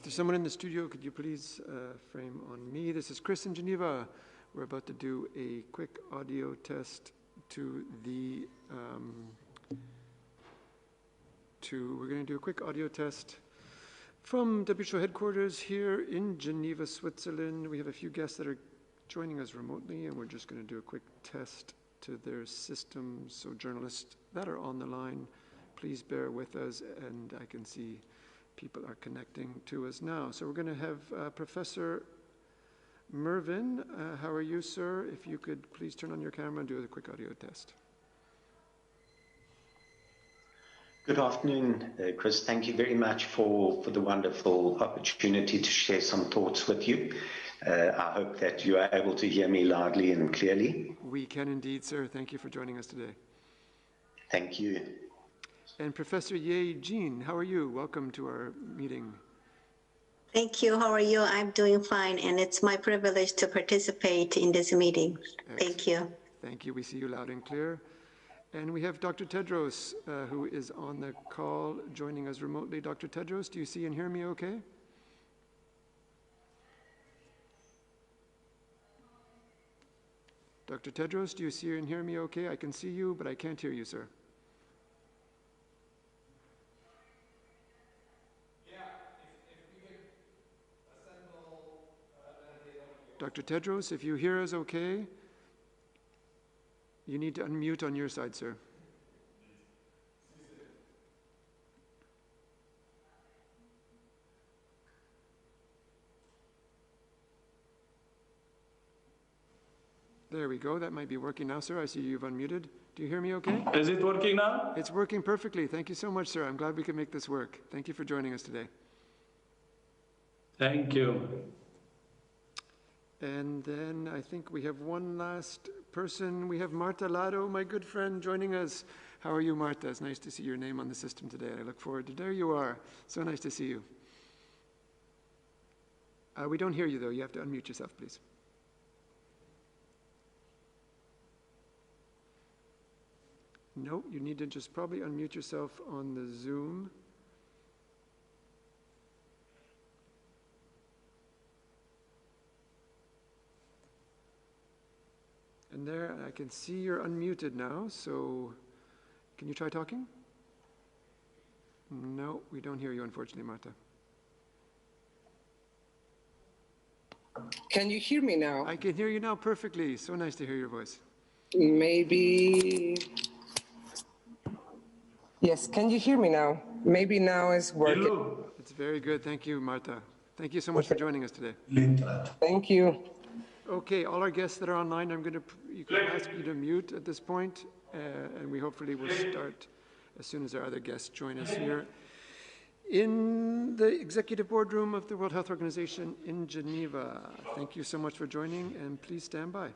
If there's someone in the studio, could you please frame on me? This is Chris in Geneva. We're about to do a quick audio test to the, we're going to do a quick audio test from WHO headquarters here in Geneva, Switzerland. We have a few guests that are joining us remotely, and we're just going to do a quick test to their systems. So journalists that are on the line, please bear with us, and I can see people are connecting to us now. So we're going to have Professor Mervyn. How are you, sir? If you could please turn on your camera and do a quick audio test. Good afternoon, Chris. Thank you very much for the wonderful opportunity to share some thoughts with you. I hope that you are able to hear me loudly and clearly. We can indeed, sir. Thank you for joining us today. Thank you. And Professor Ye Jin, how are you? Welcome to our meeting. Thank you. How are you? I'm doing fine, and it's my privilege to participate in this meeting. Excellent. Thank you. Thank you. We see you loud and clear. And we have Dr. Tedros, who is on the call, joining us remotely. Dr. Tedros, do you see and hear me okay? Dr. Tedros, do you see and hear me okay? I can see you, but I can't hear you, sir. Dr. Tedros, if you hear us okay, you need to unmute on your side, sir. There we go. That might be working now, sir. I see you've unmuted. Do you hear me okay? Is it working now? It's working perfectly. Thank you so much, sir. I'm glad we could make this work. Thank you for joining us today. Thank you. And then I think we have one last person. We have Marta Lado, my good friend, joining us. How are you, Marta? It's nice to see your name on the system today. I look forward to, there you are. So nice to see you. We don't hear you, though. You have to unmute yourself, please. No, you need to just probably unmute yourself on the Zoom. And there, I can see you're unmuted now, so can you try talking? No, we don't hear you, unfortunately, Marta. Can you hear me now? I can hear you now perfectly. So nice to hear your voice. Maybe... Yes, can you hear me now? Maybe now it's working. Hello. It's very good. Thank you, Marta. Thank you so much for joining us today. Thank you. Okay, all our guests that are online, you can ask you to mute at this point, and we hopefully will start as soon as our other guests join us here in the executive boardroom of the World Health Organization in Geneva. Thank you so much for joining, and please stand by.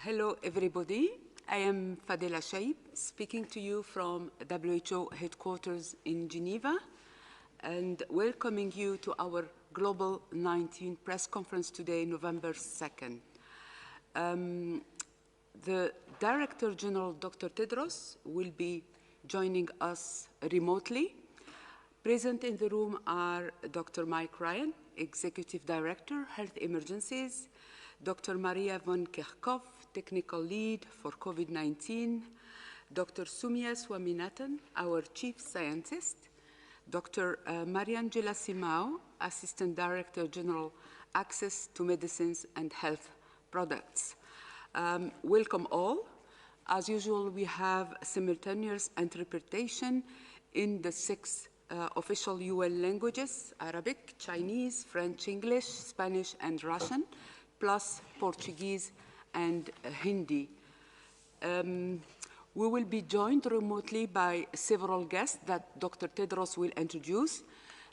Hello, everybody. I am Fadela Shaib, speaking to you from WHO headquarters in Geneva, and welcoming you to our Global 19 press conference today, November 2nd. The Director General, Dr. Tedros, will be joining us remotely. Present in the room are Dr. Mike Ryan, Executive Director, Health Emergencies, Dr. Maria von Kerkhove, Technical Lead for COVID-19, Dr. Soumya Swaminathan, our Chief Scientist, Dr. Mariangela Simao, Assistant Director General, Access to Medicines and Health Products. Welcome all. As usual, we have simultaneous interpretation in the 6 official UN languages: Arabic, Chinese, French, English, Spanish, and Russian, plus Portuguese and Hindi. We will be joined remotely by several guests that Dr. Tedros will introduce.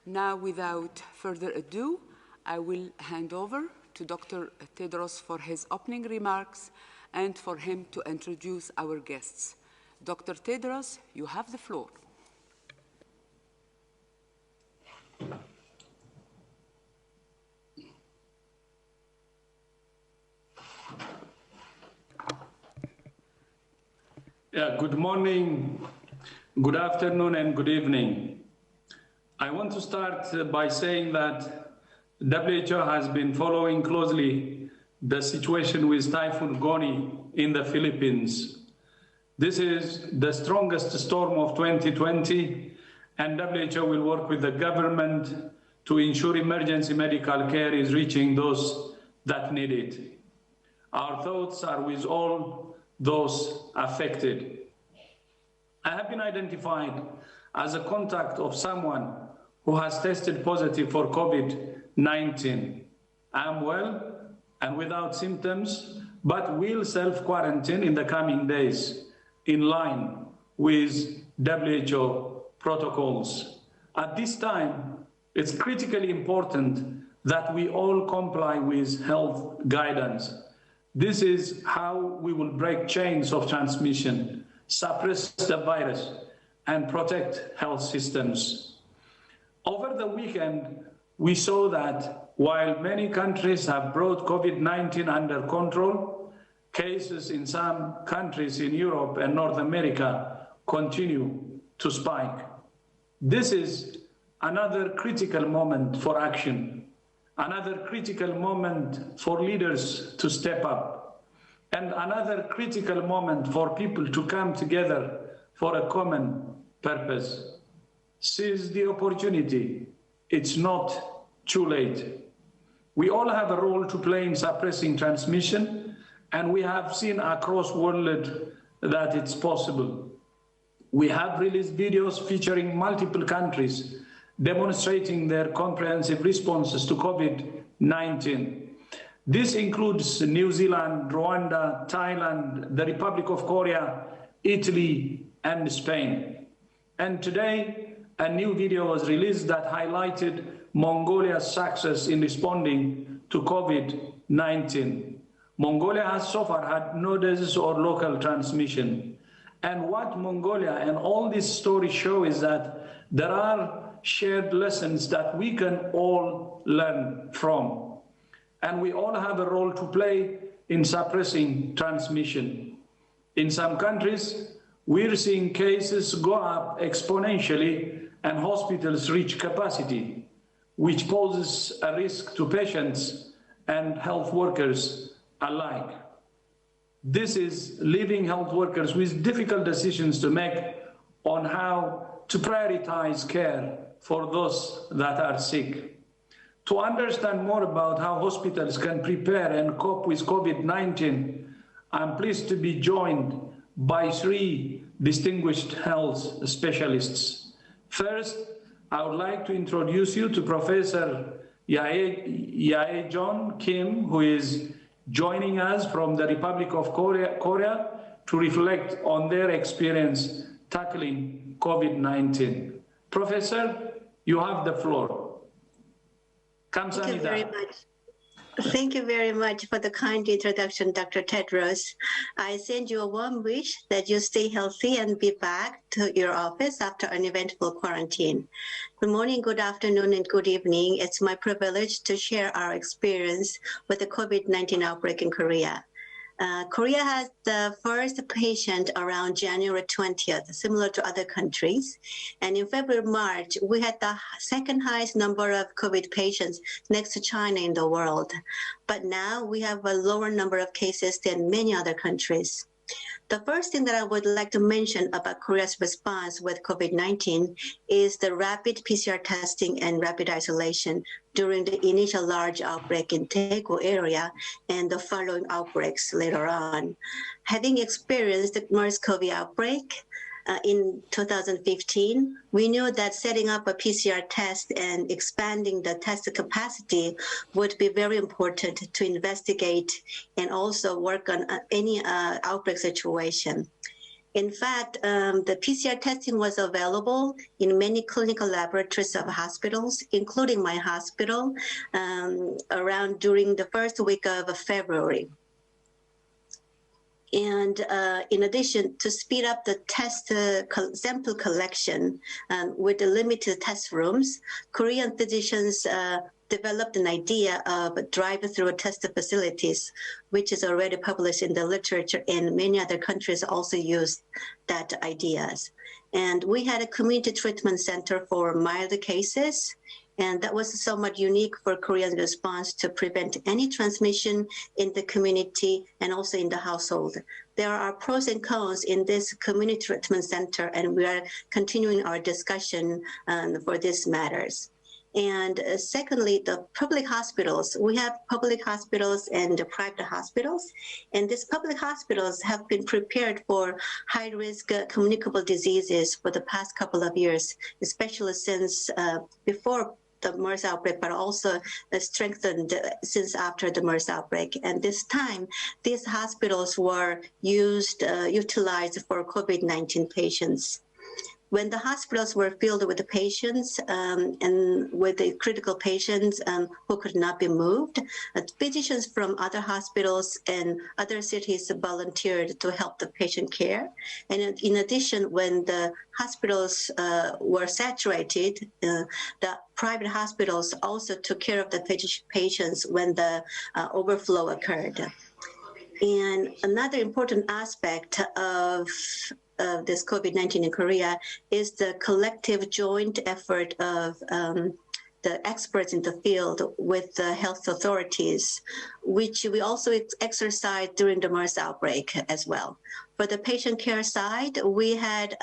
Now, without further ado, I will hand over to Dr. Tedros for his opening remarks and for him to introduce our guests. Dr. Tedros, you have the floor. Yeah, good morning, good afternoon, and good evening. I want to start by saying that WHO has been following closely the situation with Typhoon Goni in the Philippines. This is the strongest storm of 2020, and WHO will work with the government to ensure emergency medical care is reaching those that need it. Our thoughts are with all those affected. I have been identified as a contact of someone who has tested positive for COVID-19. I am well and without symptoms, but will self-quarantine in the coming days in line with WHO protocols. At this time, it's critically important that we all comply with health guidance. This is how we will break chains of transmission, suppress the virus, and protect health systems. Over the weekend, we saw that while many countries have brought COVID-19 under control, cases in some countries in Europe and North America continue to spike. This is another critical moment for action, another critical moment for leaders to step up, and another critical moment for people to come together for a common purpose. Seize the opportunity. It's not too late. We all have a role to play in suppressing transmission, and we have seen across the world that it's possible. We have released videos featuring multiple countries demonstrating their comprehensive responses to COVID-19. This includes New Zealand, Rwanda, Thailand, the Republic of Korea, Italy, and Spain. And today, a new video was released that highlighted Mongolia's success in responding to COVID-19. Mongolia has so far had no disease or local transmission. And what Mongolia and all these stories show is that there are shared lessons that we can all learn from. And we all have a role to play in suppressing transmission. In some countries, we're seeing cases go up exponentially and hospitals reach capacity, which poses a risk to patients and health workers alike. This is leaving health workers with difficult decisions to make on how to prioritize care for those that are sick. To understand more about how hospitals can prepare and cope with COVID-19, I'm pleased to be joined by 3 distinguished health specialists. First, I would like to introduce you to Professor Yae-John Kim, who is joining us from the Republic of Korea to reflect on their experience tackling COVID-19. Professor, you have the floor. Thank you very much. Thank you very much for the kind introduction, Dr. Tedros. I send you a warm wish that you stay healthy and be back to your office after an eventful quarantine. Good morning, good afternoon, and good evening. It's my privilege to share our experience with the COVID-19 outbreak in Korea. Korea had the first patient around January 20th, similar to other countries. And in February, March, we had the second highest number of COVID patients next to China in the world. But now we have a lower number of cases than many other countries. The first thing that I would like to mention about Korea's response with COVID-19 is the rapid PCR testing and rapid isolation during the initial large outbreak in Daegu area and the following outbreaks later on. Having experienced the MERS-CoV outbreak, in 2015, we knew that setting up a PCR test and expanding the test capacity would be very important to investigate and also work on any outbreak situation. In fact, the PCR testing was available in many clinical laboratories of hospitals, including my hospital, around during the first week of February. And in addition, to speed up the test sample collection with the limited test rooms, Korean physicians developed an idea of drive-through test facilities, which is already published in the literature, and many other countries also use that ideas. And we had a community treatment center for mild cases, and that was somewhat unique for Korea's response to prevent any transmission in the community and also in the household. There are pros and cons in this community treatment center, and we are continuing our discussion for these matters. And secondly, the public hospitals. We have public hospitals and private hospitals, and these public hospitals have been prepared for high-risk communicable diseases for the past couple of years, especially since before the MERS outbreak, but also strengthened since after the MERS outbreak. And this time, these hospitals were utilized for COVID-19 patients. When the hospitals were filled with the patients and with the critical patients who could not be moved, physicians from other hospitals and other cities volunteered to help the patient care. And in addition, when the hospitals were saturated, the private hospitals also took care of the patients when the overflow occurred. And another important aspect of this COVID-19 in Korea is the collective joint effort of the experts in the field with the health authorities, which we also exercised during the MERS outbreak as well. For the patient care side, we had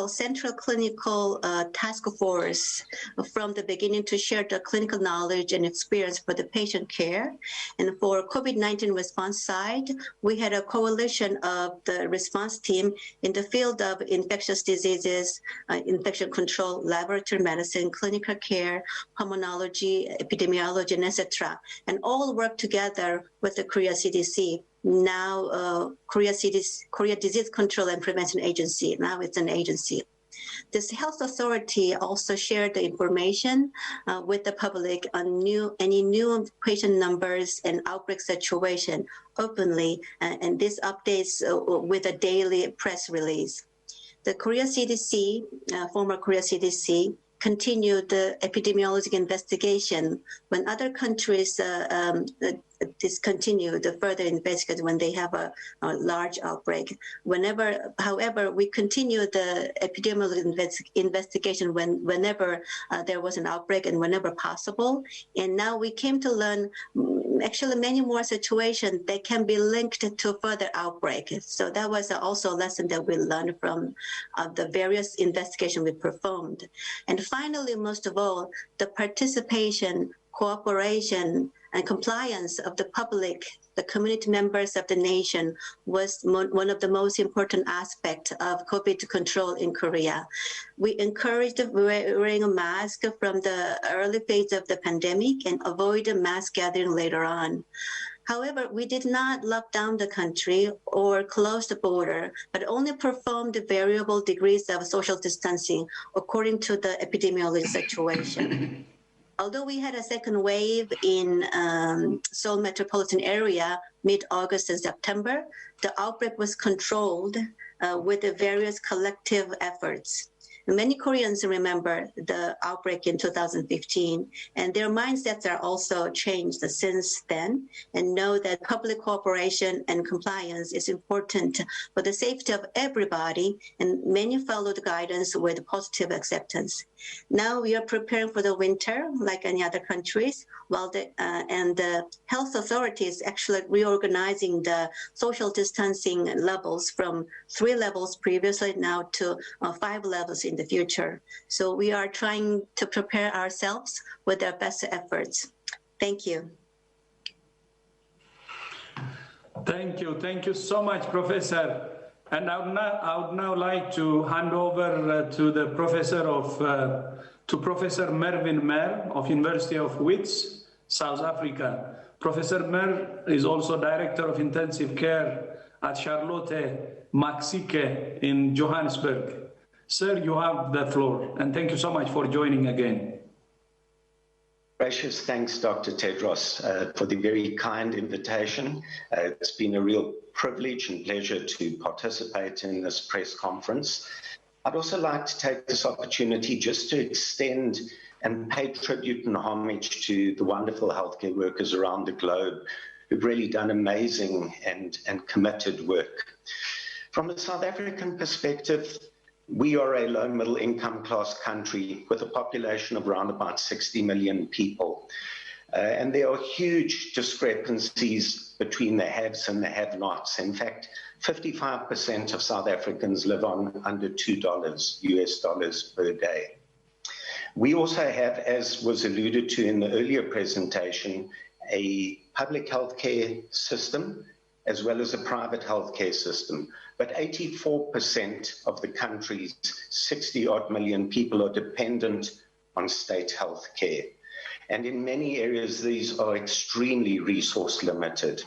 central clinical task force from the beginning to share the clinical knowledge and experience for the patient care. And for COVID-19 response side, we had a coalition of the response team in the field of infectious diseases, infection control, laboratory medicine, clinical care, pulmonology, epidemiology, and etc. And all work together with the Korea CDC. Now, Korea Disease Control and Prevention Agency. Now it's an agency. This health authority also shared the information with the public on any new patient numbers and outbreak situation openly, and this updates with a daily press release. The Korea CDC, former Korea CDC, continued the epidemiological investigation when other countries discontinue the further investigation when they have a large outbreak. However, we continue the epidemiological investigation whenever there was an outbreak and whenever possible. And now we came to learn actually many more situations that can be linked to further outbreak. So that was also a lesson that we learned from the various investigations we performed. And finally, most of all, the participation, cooperation, and compliance of the public, the community members of the nation, was one of the most important aspects of COVID control in Korea. We encouraged wearing a mask from the early phase of the pandemic and avoid mass gathering later on. However, we did not lock down the country or close the border, but only performed variable degrees of social distancing according to the epidemiological situation. Although we had a second wave in Seoul metropolitan area mid-August and September, the outbreak was controlled with the various collective efforts. Many Koreans remember the outbreak in 2015, and their mindsets are also changed since then, and know that public cooperation and compliance is important for the safety of everybody, and many followed guidance with positive acceptance. Now we are preparing for the winter, like any other countries, while the health authorities actually reorganizing the social distancing levels from 3 levels previously now to 5 levels in the future. So we are trying to prepare ourselves with our best efforts. Thank you. Thank you so much, Professor. And I would now like to hand over to the Professor Mervyn Mer of University of Wits, South Africa. Professor Mer is also Director of Intensive Care at Charlotte Maxike in Johannesburg. Sir, you have the floor, and thank you so much for joining again. Gracious thanks, Dr. Tedros, for the very kind invitation. It's been a real privilege and pleasure to participate in this press conference. I'd also like to take this opportunity just to extend and pay tribute and homage to the wonderful healthcare workers around the globe who've really done amazing and committed work. From a South African perspective, we are a low middle income class country with a population of around about 60 million people. And there are huge discrepancies between the haves and the have-nots. In fact, 55% of South Africans live on under $2 US dollars per day. We also have, as was alluded to in the earlier presentation, a public healthcare system as well as a private healthcare system. But 84% of the country's 60-odd million people are dependent on state health care. And in many areas, these are extremely resource limited.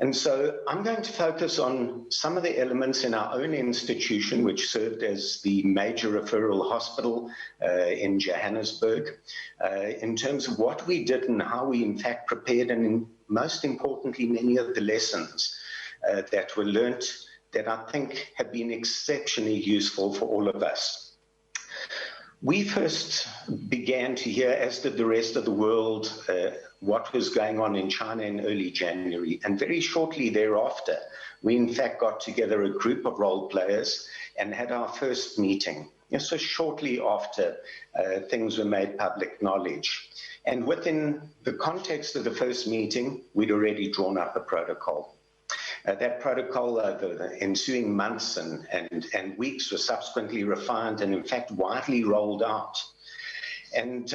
And so I'm going to focus on some of the elements in our own institution, which served as the major referral hospital in Johannesburg, in terms of what we did and how we in fact prepared, and most importantly, many of the lessons that were learnt that I think have been exceptionally useful for all of us. We first began to hear, as did the rest of the world, what was going on in China in early January. And very shortly thereafter, we in fact got together a group of role players and had our first meeting. So shortly after things were made public knowledge. And within the context of the first meeting, we'd already drawn up a protocol. That protocol over the ensuing months and weeks was subsequently refined and in fact widely rolled out. And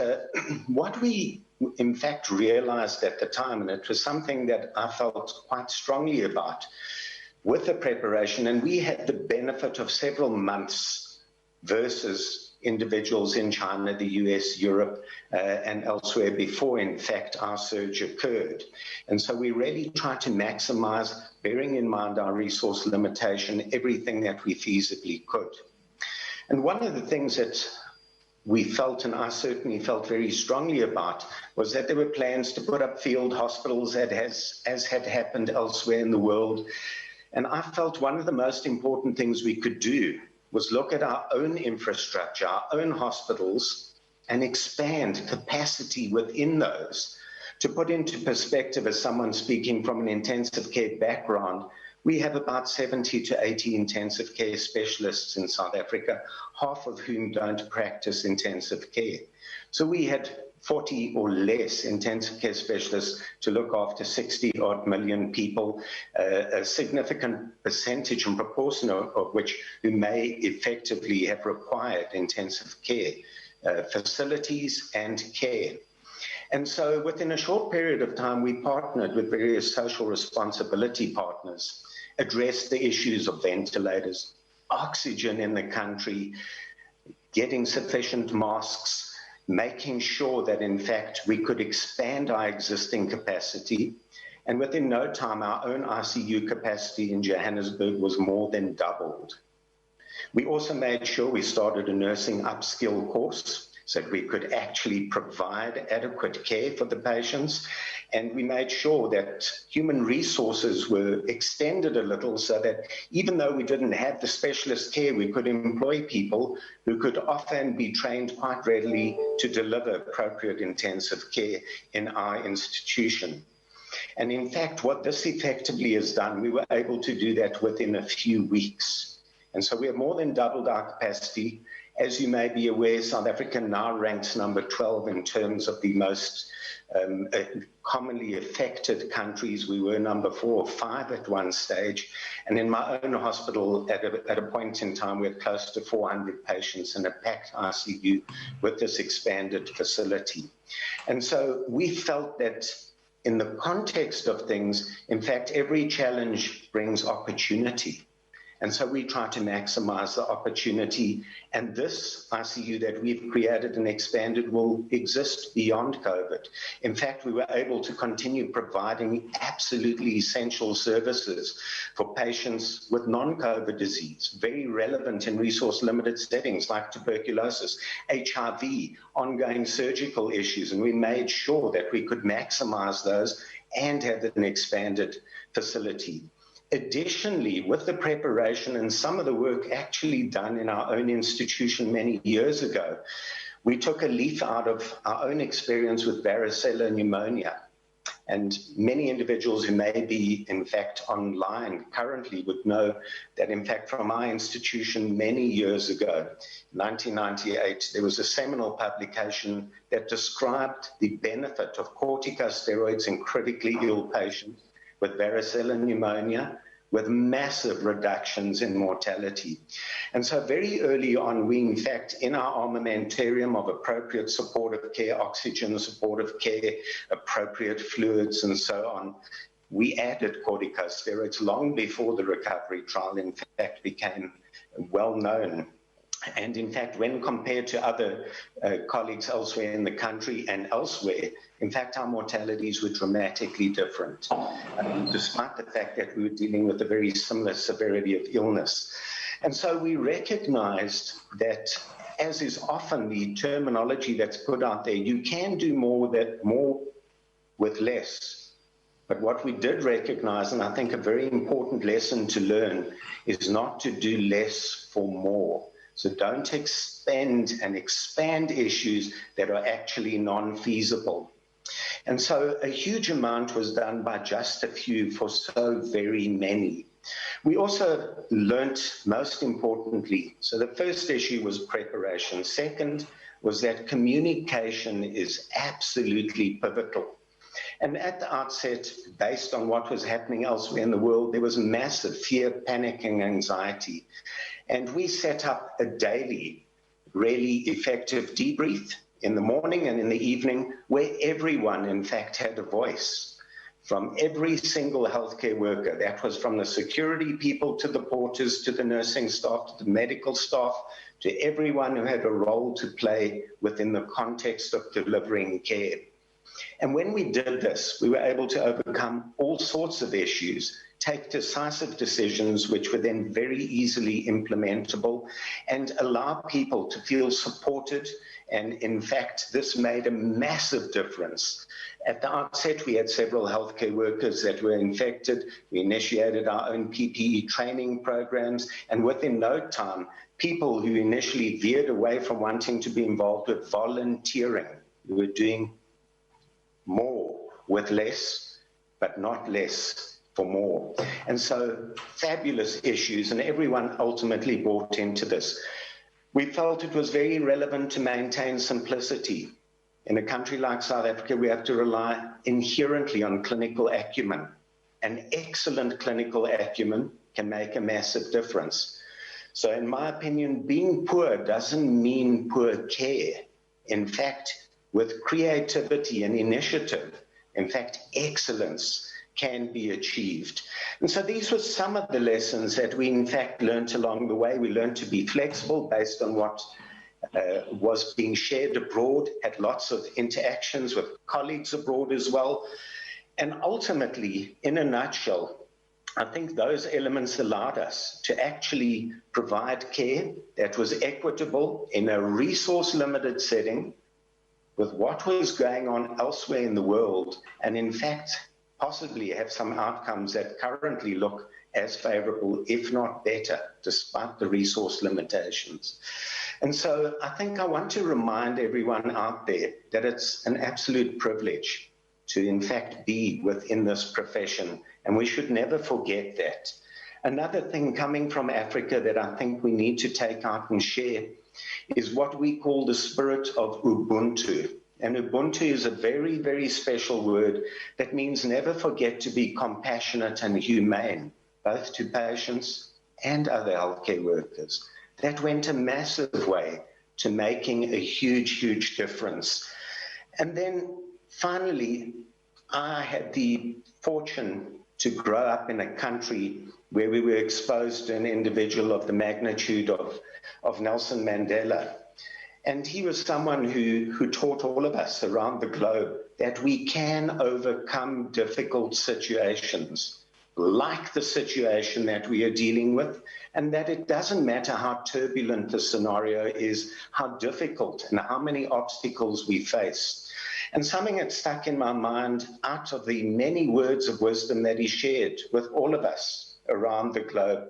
what we in fact realized at the time, and it was something that I felt quite strongly about with the preparation, and we had the benefit of several months versus individuals in China, the US, Europe, and elsewhere before, in fact, our surge occurred. And so we really tried to maximize, bearing in mind our resource limitation, everything that we feasibly could. And one of the things that we felt, and I certainly felt very strongly about, was that there were plans to put up field hospitals as had happened elsewhere in the world. And I felt one of the most important things we could do was look at our own infrastructure, our own hospitals, and expand capacity within those. To put into perspective, as someone speaking from an intensive care background, we have about 70 to 80 intensive care specialists in South Africa, half of whom don't practice intensive care. So we had 40 or less intensive care specialists to look after 60-odd million people, a significant percentage and proportion of which who may effectively have required intensive care facilities and care. And so within a short period of time, we partnered with various social responsibility partners, addressed the issues of ventilators, oxygen in the country, getting sufficient masks, making sure that, in fact, we could expand our existing capacity. And within no time, our own ICU capacity in Johannesburg was more than doubled. We also made sure we started a nursing upskill course so that we could actually provide adequate care for the patients. And we made sure that human resources were extended a little so that even though we didn't have the specialist care, we could employ people who could often be trained quite readily to deliver appropriate intensive care in our institution. And in fact, what this effectively has done, we were able to do that within a few weeks. And so we have more than doubled our capacity. As you may be aware, South Africa now ranks number 12 in terms of the most commonly affected countries. We were number 4 or 5 at one stage. And in my own hospital, at a point in time, we had close to 400 patients in a packed ICU with this expanded facility. And so we felt that in the context of things, in fact, every challenge brings opportunity. And so we try to maximize the opportunity. And this ICU that we've created and expanded will exist beyond COVID. In fact, we were able to continue providing absolutely essential services for patients with non-COVID disease, very relevant in resource-limited settings like tuberculosis, HIV, ongoing surgical issues. And we made sure that we could maximize those and have an expanded facility. Additionally, with the preparation and some of the work actually done in our own institution many years ago, we took a leaf out of our own experience with varicella pneumonia. And many individuals who may be, in fact, online currently would know that, in fact, from our institution many years ago, 1998, there was a seminal publication that described the benefit of corticosteroids in critically ill patients with varicella pneumonia, with massive reductions in mortality. And so very early on, we, in fact, in our armamentarium of appropriate supportive care, oxygen supportive care, appropriate fluids, and so on, we added corticosteroids long before the recovery trial, in fact, became well known. And in fact, when compared to other colleagues elsewhere in the country and elsewhere, in fact, our mortalities were dramatically different, despite the fact that we were dealing with a very similar severity of illness. And so we recognized that, as is often the terminology that's put out there, you can do more with less. But what we did recognize, and I think a very important lesson to learn, is not to do less for more. So don't expand issues that are actually non-feasible. And so a huge amount was done by just a few for so very many. We also learnt, most importantly, so the first issue was preparation. Second was that communication is absolutely pivotal. And at the outset, based on what was happening elsewhere in the world, there was massive fear, panic, and anxiety. And we set up a daily, really effective debrief in the morning and in the evening, where everyone, in fact, had a voice. From every single healthcare worker, that was from the security people to the porters, to the nursing staff, to the medical staff, to everyone who had a role to play within the context of delivering care. And when we did this, we were able to overcome all sorts of issues, take decisive decisions which were then very easily implementable, and allow people to feel supported. And in fact, this made a massive difference. At the outset, we had several healthcare workers that were infected. We initiated our own PPE training programs, and within no time, people who initially veered away from wanting to be involved with volunteering, who were doing more with less, but not less for more. And so fabulous issues, and everyone ultimately bought into this. We felt it was very relevant to maintain simplicity. In a country like South Africa, we have to rely inherently on clinical acumen. An excellent clinical acumen can make a massive difference. So in my opinion, being poor doesn't mean poor care. In fact, with creativity and initiative, in fact, excellence can be achieved. And so these were some of the lessons that we, in fact, learned along the way. We learned to be flexible based on what was being shared abroad, had lots of interactions with colleagues abroad as well. And ultimately, in a nutshell, I think those elements allowed us to actually provide care that was equitable in a resource-limited setting with what was going on elsewhere in the world, and in fact, possibly have some outcomes that currently look as favorable, if not better, despite the resource limitations. And so I think I want to remind everyone out there that it's an absolute privilege to, in fact, be within this profession, and we should never forget that. Another thing coming from Africa that I think we need to take out and share is what we call the spirit of Ubuntu. And Ubuntu is a very, very special word that means never forget to be compassionate and humane, both to patients and other healthcare workers. That went a massive way to making a huge, huge difference. And then finally, I had the fortune to grow up in a country where we were exposed to an individual of the magnitude of Nelson Mandela. And he was someone who taught all of us around the globe that we can overcome difficult situations, like the situation that we are dealing with, and that it doesn't matter how turbulent the scenario is, how difficult and how many obstacles we face. And something that stuck in my mind out of the many words of wisdom that he shared with all of us around the globe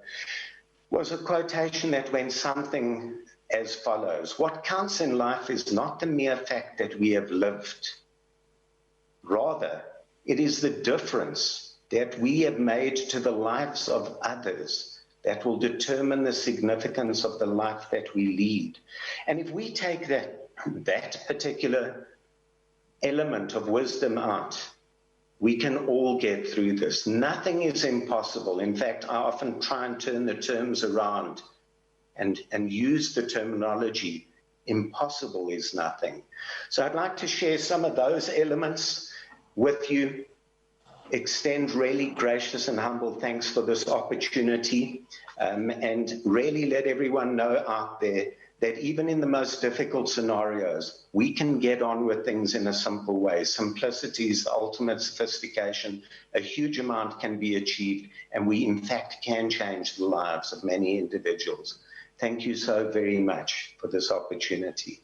was a quotation that went something as follows: what counts in life is not the mere fact that we have lived. Rather, it is the difference that we have made to the lives of others that will determine the significance of the life that we lead. And if we take that particular element of wisdom out, we can all get through this. Nothing is impossible. In fact, I often try and turn the terms around and use the terminology, impossible is nothing. So I'd like to share some of those elements with you, extend really gracious and humble thanks for this opportunity, and really let everyone know out there that even in the most difficult scenarios, we can get on with things in a simple way. Simplicity is the ultimate sophistication. A huge amount can be achieved, and we in fact can change the lives of many individuals. Thank you so very much for this opportunity.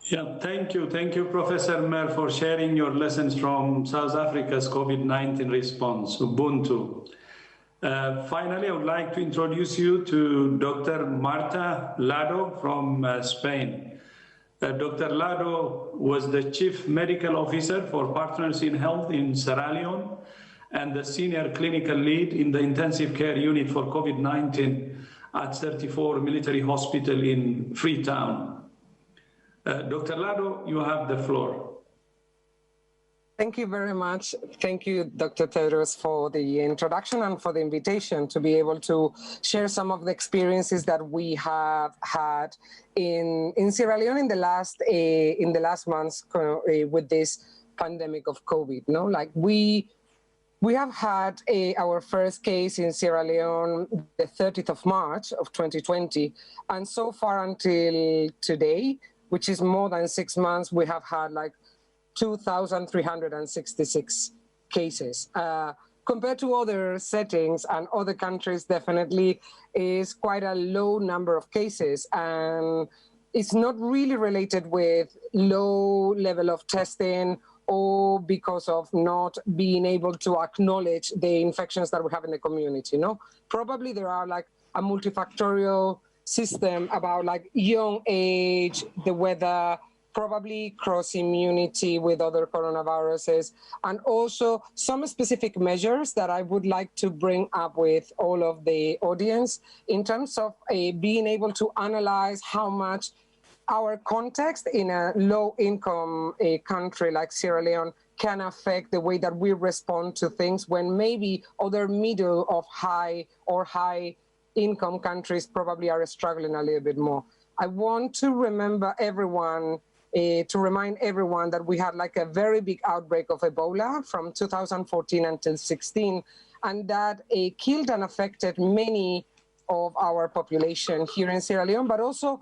Yeah, thank you. Thank you, Professor Mer, for sharing your lessons from South Africa's COVID-19 response, Ubuntu. Finally, I would like to introduce you to Dr. Marta Lado from Spain. Dr. Lado was the Chief Medical Officer for Partners in Health in Sierra Leone and the Senior Clinical Lead in the Intensive Care Unit for COVID-19 at 34 Military Hospital in Freetown. Dr. Lado, you have the floor. Thank you very much. Thank you, Dr. Tedros, for the introduction and for the invitation to be able to share some of the experiences that we have had in Sierra Leone in the last months with this pandemic of COVID. No, like we have had our first case in Sierra Leone the 30th of March of 2020, and so far until today, which is more than 6 months, we have had like 2,366 cases. Compared to other settings and other countries, definitely is quite a low number of cases. And it's not really related with low level of testing or because of not being able to acknowledge the infections that we have in the community. No, probably there are like a multifactorial system about like young age, the weather, probably cross-immunity with other coronaviruses, and also some specific measures that I would like to bring up with all of the audience in terms of being able to analyze how much our context in a low-income country like Sierra Leone can affect the way that we respond to things when maybe other middle of high or high-income countries probably are struggling a little bit more. I want to remember everyone to remind everyone that we had like a very big outbreak of Ebola from 2014 until 16, and that killed and affected many of our population here in Sierra Leone, but also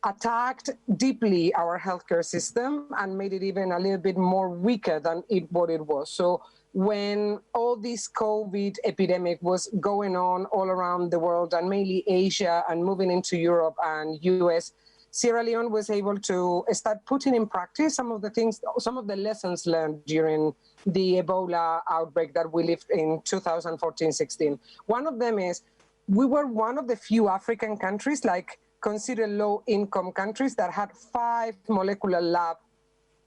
attacked deeply our healthcare system and made it even a little bit more weaker than what it was. So when all this COVID epidemic was going on all around the world and mainly Asia and moving into Europe and US, Sierra Leone was able to start putting in practice some of the things, some of the lessons learned during the Ebola outbreak that we lived in 2014-16. One of them is we were one of the few African countries, like considered low-income countries, that had 5 molecular labs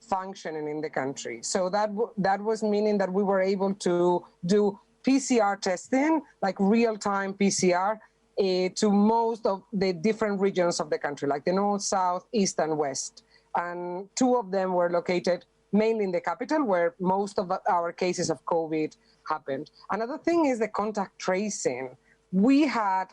functioning in the country. So that was meaning that we were able to do PCR testing, like real-time PCR, to most of the different regions of the country, like the north, south, east, and west. And 2 of them were located mainly in the capital, where most of our cases of COVID happened. Another thing is the contact tracing. We had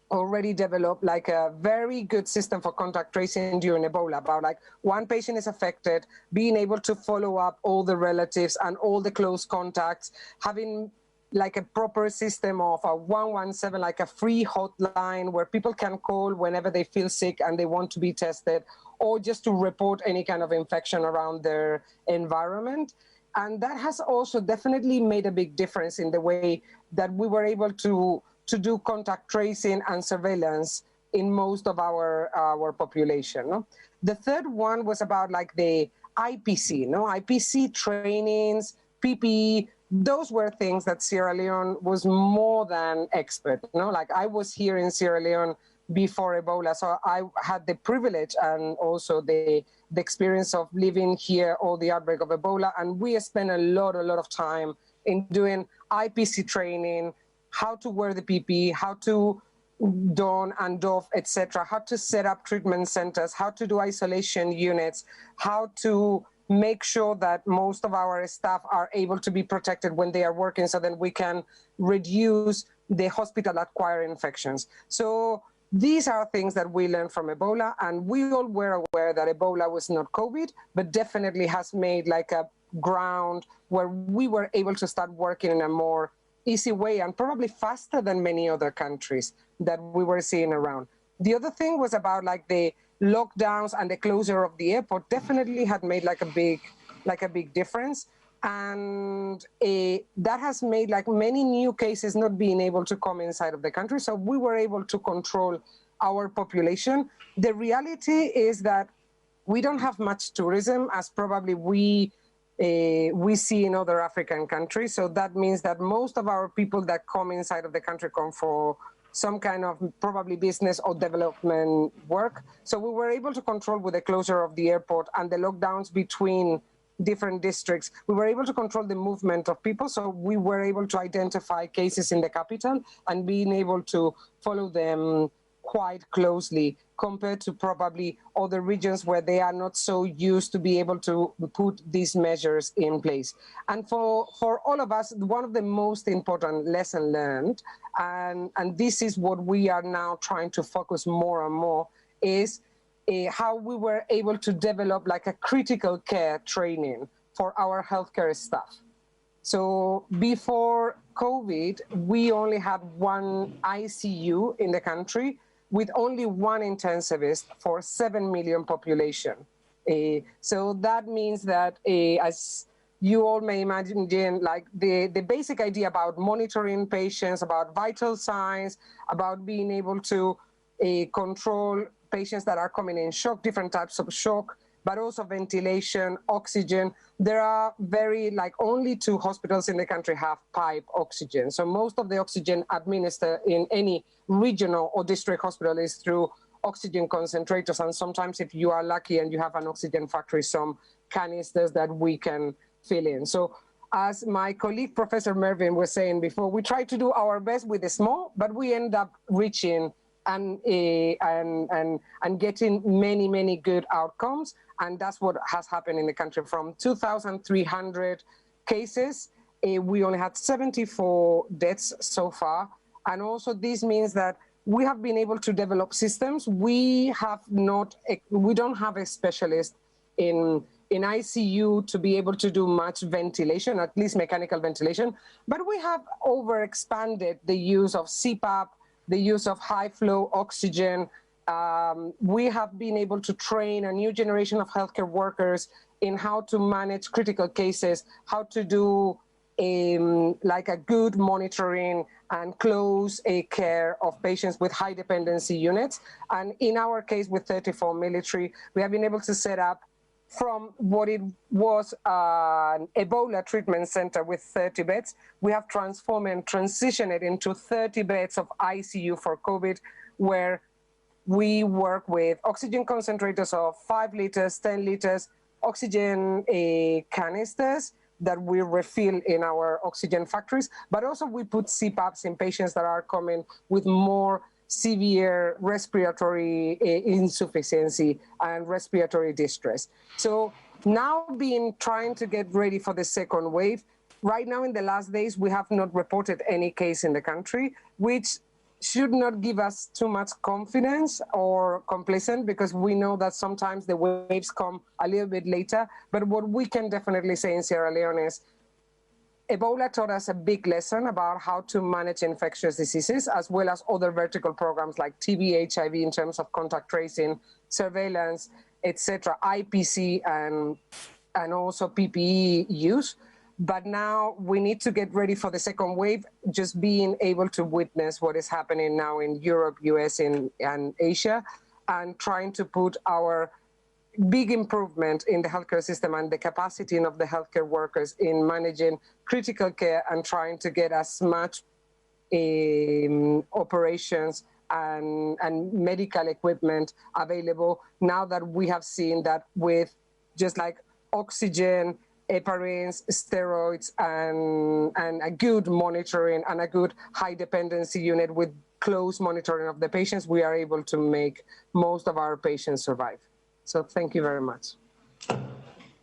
already developed like a very good system for contact tracing during Ebola, about like one patient is affected, being able to follow up all the relatives and all the close contacts, having like a proper system of a 117, like a free hotline where people can call whenever they feel sick and they want to be tested, or just to report any kind of infection around their environment. And that has also definitely made a big difference in the way that we were able to do contact tracing and surveillance in most of our population. No? The third one was about like the IPC, IPC trainings, PPE. Those were things that Sierra Leone was more than expert. Like I was here in Sierra Leone before Ebola, so I had the privilege and also the experience of living here all the outbreak of Ebola, and we spent a lot of time in doing IPC training, how to wear the PPE, how to don and doff, etc., how to set up treatment centers, how to do isolation units, how to make sure that most of our staff are able to be protected when they are working, so that we can reduce the hospital-acquired infections. So these are things that we learned from Ebola, and we all were aware that Ebola was not COVID, but definitely has made like a ground where we were able to start working in a more easy way and probably faster than many other countries that we were seeing around. The other thing was about like the lockdowns and the closure of the airport definitely had made like a big difference. And that has made like many new cases not being able to come inside of the country. So we were able to control our population. The reality is that we don't have much tourism as probably we see in other African countries. So that means that most of our people that come inside of the country come for some kind of probably business or development work. So we were able to control with the closure of the airport and the lockdowns between different districts. We were able to control the movement of people. So we were able to identify cases in the capital and being able to follow them quite closely compared to probably other regions where they are not so used to be able to put these measures in place. And for all of us, one of the most important lessons learned, and this is what we are now trying to focus more and more, is how we were able to develop like a critical care training for our healthcare staff. So before COVID, we only had 1 ICU in the country with only 1 intensivist for 7 million population. So that means that, as you all may imagine, like the basic idea about monitoring patients, about vital signs, about being able to control patients that are coming in shock, different types of shock, but also ventilation, oxygen. There are only 2 hospitals in the country have pipe oxygen. So most of the oxygen administered in any regional or district hospital is through oxygen concentrators. And sometimes if you are lucky and you have an oxygen factory, some canisters that we can fill in. So as my colleague, Professor Mervyn, was saying before, we try to do our best with the small, but we end up reaching and getting many good outcomes. And that's what has happened in the country. From 2,300 cases, we only had 74 deaths so far. And also this means that we have been able to develop systems. We don't have a specialist in ICU to be able to do much ventilation, at least mechanical ventilation. But we have overexpanded the use of CPAP, the use of high flow oxygen, we have been able to train a new generation of healthcare workers in how to manage critical cases, how to do like a good monitoring and close care of patients with high dependency units. And in our case with 34 military, we have been able to set up from what it was an Ebola treatment center with 30 beds, we have transformed and transitioned it into 30 beds of ICU for COVID, where we work with oxygen concentrators of 5 liters, 10 liters, oxygen canisters that we refill in our oxygen factories, but also we put CPAPs in patients that are coming with more severe respiratory insufficiency and respiratory distress. So now trying to get ready for the second wave. Right now in the last days, we have not reported any case in the country, which should not give us too much confidence or complacent, because we know that sometimes the waves come a little bit later. But what we can definitely say in Sierra Leone is Ebola taught us a big lesson about how to manage infectious diseases, as well as other vertical programs like TB, HIV in terms of contact tracing, surveillance, etc., IPC, and also PPE use. But now we need to get ready for the second wave, just being able to witness what is happening now in Europe, US, and Asia, and trying to put our big improvement in the healthcare system and the capacity of the healthcare workers in managing critical care and trying to get as much operations and medical equipment available now that we have seen that with just like oxygen, heparins, steroids, and a good monitoring and a good high dependency unit with close monitoring of the patients, we are able to make most of our patients survive. So thank you very much.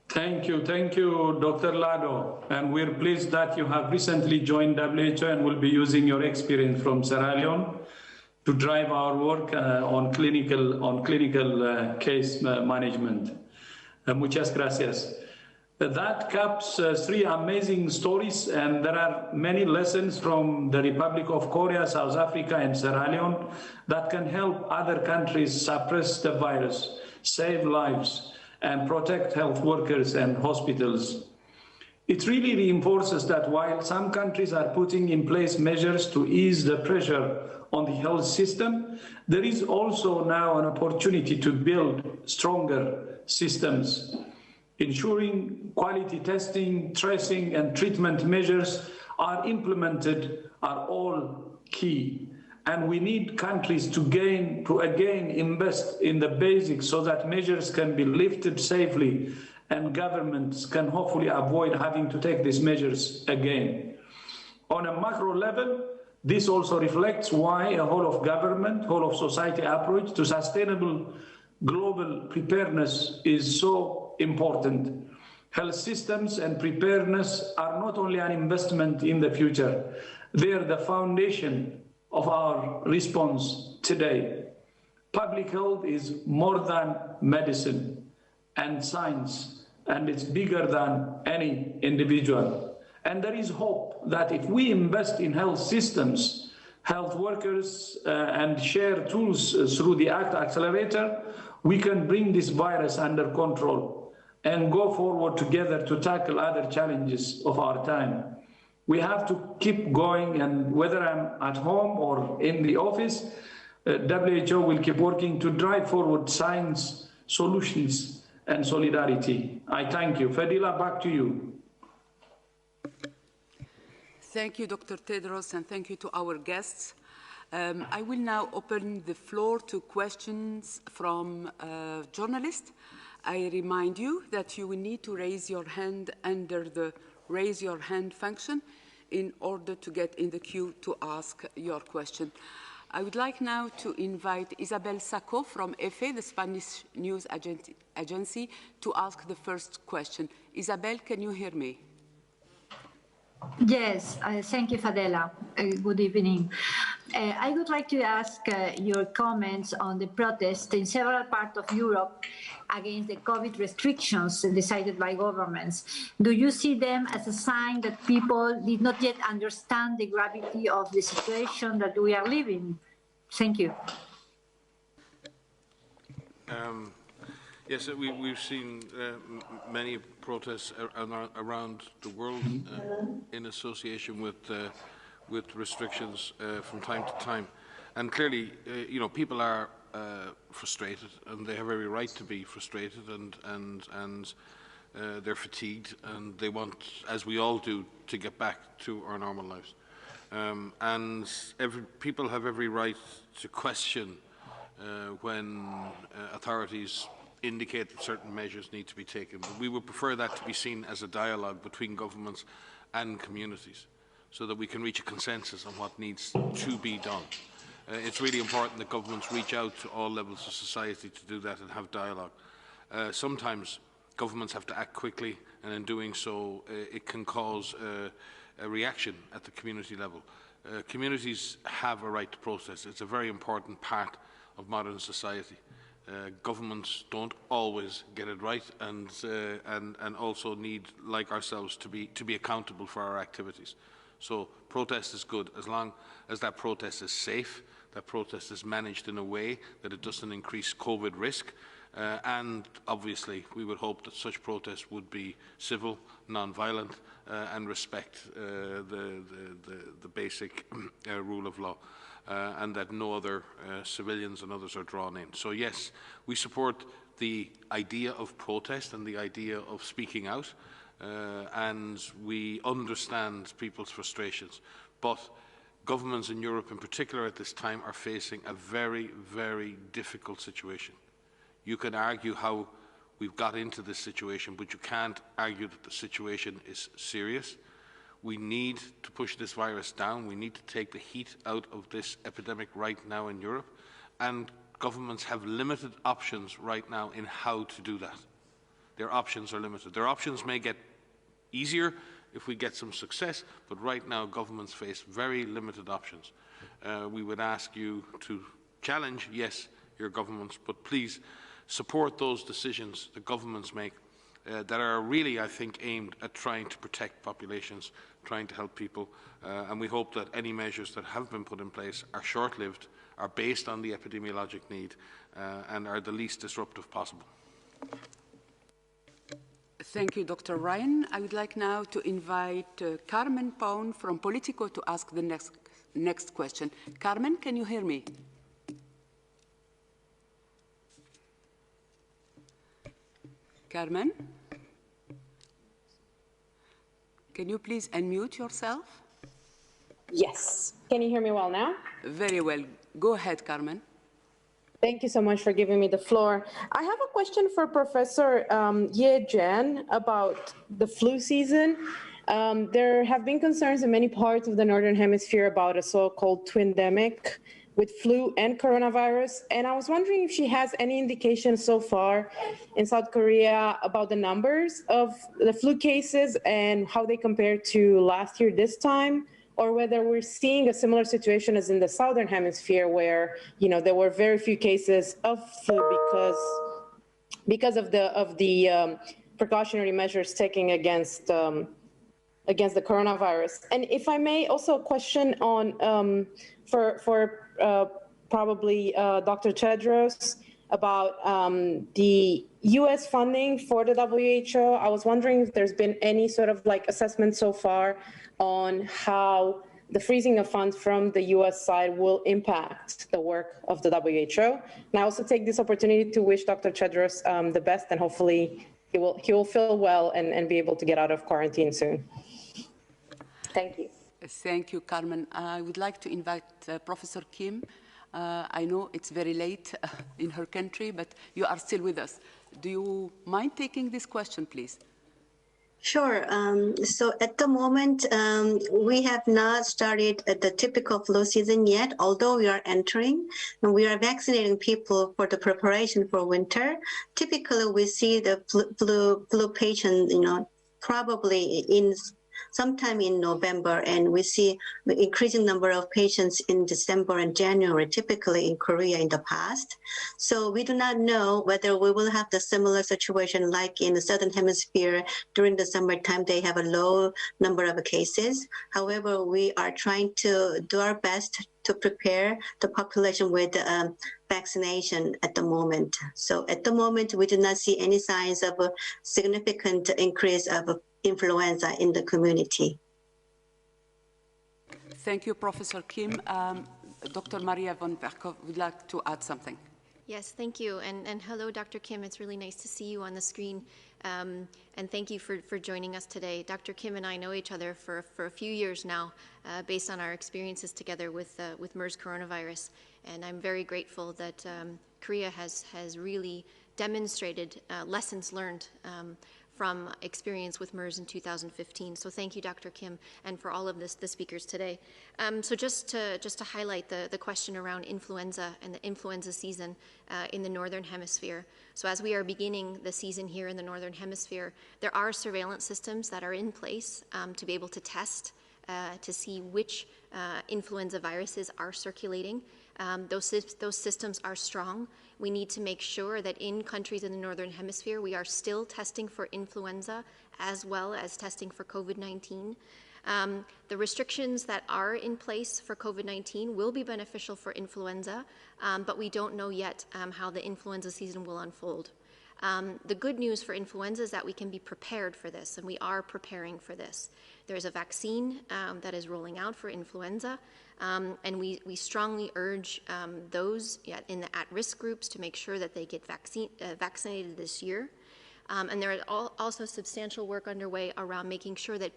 Thank you, Dr. Lado. And we're pleased that you have recently joined WHO and will be using your experience from Sierra Leone to drive our work on clinical case management. Muchas gracias. That caps 3 amazing stories, and there are many lessons from the Republic of Korea, South Africa, and Sierra Leone that can help other countries suppress the virus, save lives, and protect health workers and hospitals. It really reinforces that while some countries are putting in place measures to ease the pressure on the health system, there is also now an opportunity to build stronger systems. Ensuring quality testing, tracing, and treatment measures are implemented are all key. And we need countries to again invest in the basics so that measures can be lifted safely and governments can hopefully avoid having to take these measures again. On a macro level, this also reflects why a whole of government, whole of society approach to sustainable global preparedness is so important. Health systems and preparedness are not only an investment in the future, they are the foundation of our response today. Public health is more than medicine and science, and it's bigger than any individual. And there is hope that if we invest in health systems, health workers, and share tools through the ACT Accelerator, we can bring this virus under control and go forward together to tackle other challenges of our time. We have to keep going, and whether I'm at home or in the office, WHO will keep working to drive forward science, solutions, and solidarity. I thank you. Fadila, back to you. Thank you, Dr. Tedros, and thank you to our guests. I will now open the floor to questions from journalists. I remind you that you will need to raise your hand under the raise your hand function in order to get in the queue to ask your question. I would like now to invite Isabel Sacco from EFE, the Spanish news agency, to ask the first question. Isabel, can you hear me? Yes, thank you, Fadela. Good evening. I would like to ask your comments on the protest in several parts of Europe against the COVID restrictions decided by governments. Do you see them as a sign that people did not yet understand the gravity of the situation that we are living? Thank you. Yes, we've seen many protests around the world in association with restrictions from time to time, and clearly, people are frustrated, and they have every right to be frustrated, and they're fatigued, and they want, as we all do, to get back to our normal lives. And people have every right to question when authorities indicate that certain measures need to be taken. But we would prefer that to be seen as a dialogue between governments and communities, so that we can reach a consensus on what needs to be done. It's really important that governments reach out to all levels of society to do that and have dialogue. Sometimes governments have to act quickly, and in doing so, it can cause a reaction at the community level. Communities have a right to protest. It's a very important part of modern society. Governments don't always get it right, and also need, like ourselves, to be accountable for our activities. So protest is good as long as that protest is safe, that protest is managed in a way that it doesn't increase COVID risk, and obviously we would hope that such protests would be civil, non-violent, and respect the basic rule of law. And that no other civilians and others are drawn in. So yes, we support the idea of protest and the idea of speaking out, and we understand people's frustrations. But governments in Europe in particular at this time are facing a very, very difficult situation. You can argue how we've got into this situation, but you can't argue that the situation is serious. We need to push this virus down. We need to take the heat out of this epidemic right now in Europe. And governments have limited options right now in how to do that. Their options are limited. Their options may get easier if we get some success, but right now governments face very limited options. We would ask you to challenge, yes, your governments, but please support those decisions the governments make that are really, I think, aimed at trying to protect populations, trying to help people, and we hope that any measures that have been put in place are short-lived, are based on the epidemiologic need, and are the least disruptive possible. Thank you, Dr. Ryan. I would like now to invite Carmen Paun from Politico to ask the next question. Carmen, can you hear me? Carmen? Can you please unmute yourself? Yes. Can you hear me well now? Very well. Go ahead, Carmen. Thank you so much for giving me the floor. I have a question for Professor Ye Jian about the flu season. There have been concerns in many parts of the Northern Hemisphere about a so-called twindemic with flu and coronavirus. And I was wondering if she has any indication so far in South Korea about the numbers of the flu cases and how they compare to last year this time, or whether we're seeing a similar situation as in the Southern Hemisphere where, there were very few cases of flu because of the precautionary measures taken against the coronavirus. And if I may, also a question on for probably Dr. Tedros about the U.S. funding for the WHO. I was wondering if there's been any sort of assessment so far on how the freezing of funds from the U.S. side will impact the work of the WHO. And I also take this opportunity to wish Dr. Tedros the best, and hopefully he will feel well and be able to get out of quarantine soon. Thank you. Thank you, Carmen. I would like to invite Professor Kim. I know it's very late in her country, but you are still with us. Do you mind taking this question, please? Sure. So at the moment, we have not started the typical flu season yet, although we are entering, and we are vaccinating people for the preparation for winter. Typically, we see the flu patient, probably sometime in November, and we see the increasing number of patients in December and January, typically in Korea in the past. So we do not know whether we will have the similar situation like in the Southern Hemisphere during the summertime. They have a low number of cases. However, we are trying to do our best to prepare the population with vaccination at the moment. So at the moment, we do not see any signs of a significant increase of influenza in the community. Thank you, Professor Kim. Dr. Maria von Berkhoff would like to add something. Yes, thank you. And hello, Dr. Kim. It's really nice to see you on the screen. And thank you for joining us today. Dr. Kim and I know each other for a few years now, based on our experiences together with MERS coronavirus. And I'm very grateful that Korea has really demonstrated lessons learned from experience with MERS in 2015. So thank you, Dr. Kim, and for all of the speakers today. So just to highlight the question around influenza and the influenza season in the Northern Hemisphere. So as we are beginning the season here in the Northern Hemisphere, there are surveillance systems that are in place to be able to test to see which influenza viruses are circulating. Those systems are strong. We need to make sure that in countries in the Northern Hemisphere, we are still testing for influenza as well as testing for COVID-19. The restrictions that are in place for COVID-19 will be beneficial for influenza, but we don't know yet how the influenza season will unfold. The good news for influenza is that we can be prepared for this, and we are preparing for this. There's a vaccine that is rolling out for influenza, and we strongly urge those in the at-risk groups to make sure that they get vaccinated this year. And there is also substantial work underway around making sure that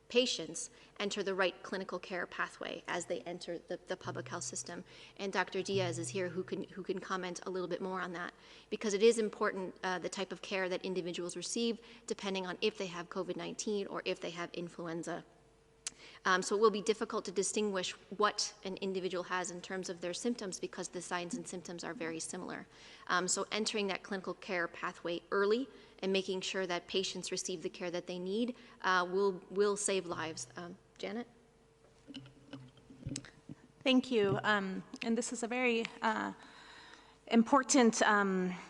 patients enter the right clinical care pathway as they enter the public health system. And Dr. Diaz is here who can comment a little bit more on that, because it is important the type of care that individuals receive depending on if they have COVID-19 or if they have influenza. So it will be difficult to distinguish what an individual has in terms of their symptoms because the signs and symptoms are very similar. So entering that clinical care pathway early and making sure that patients receive the care that they need will save lives. Janet? Thank you. And this is a very important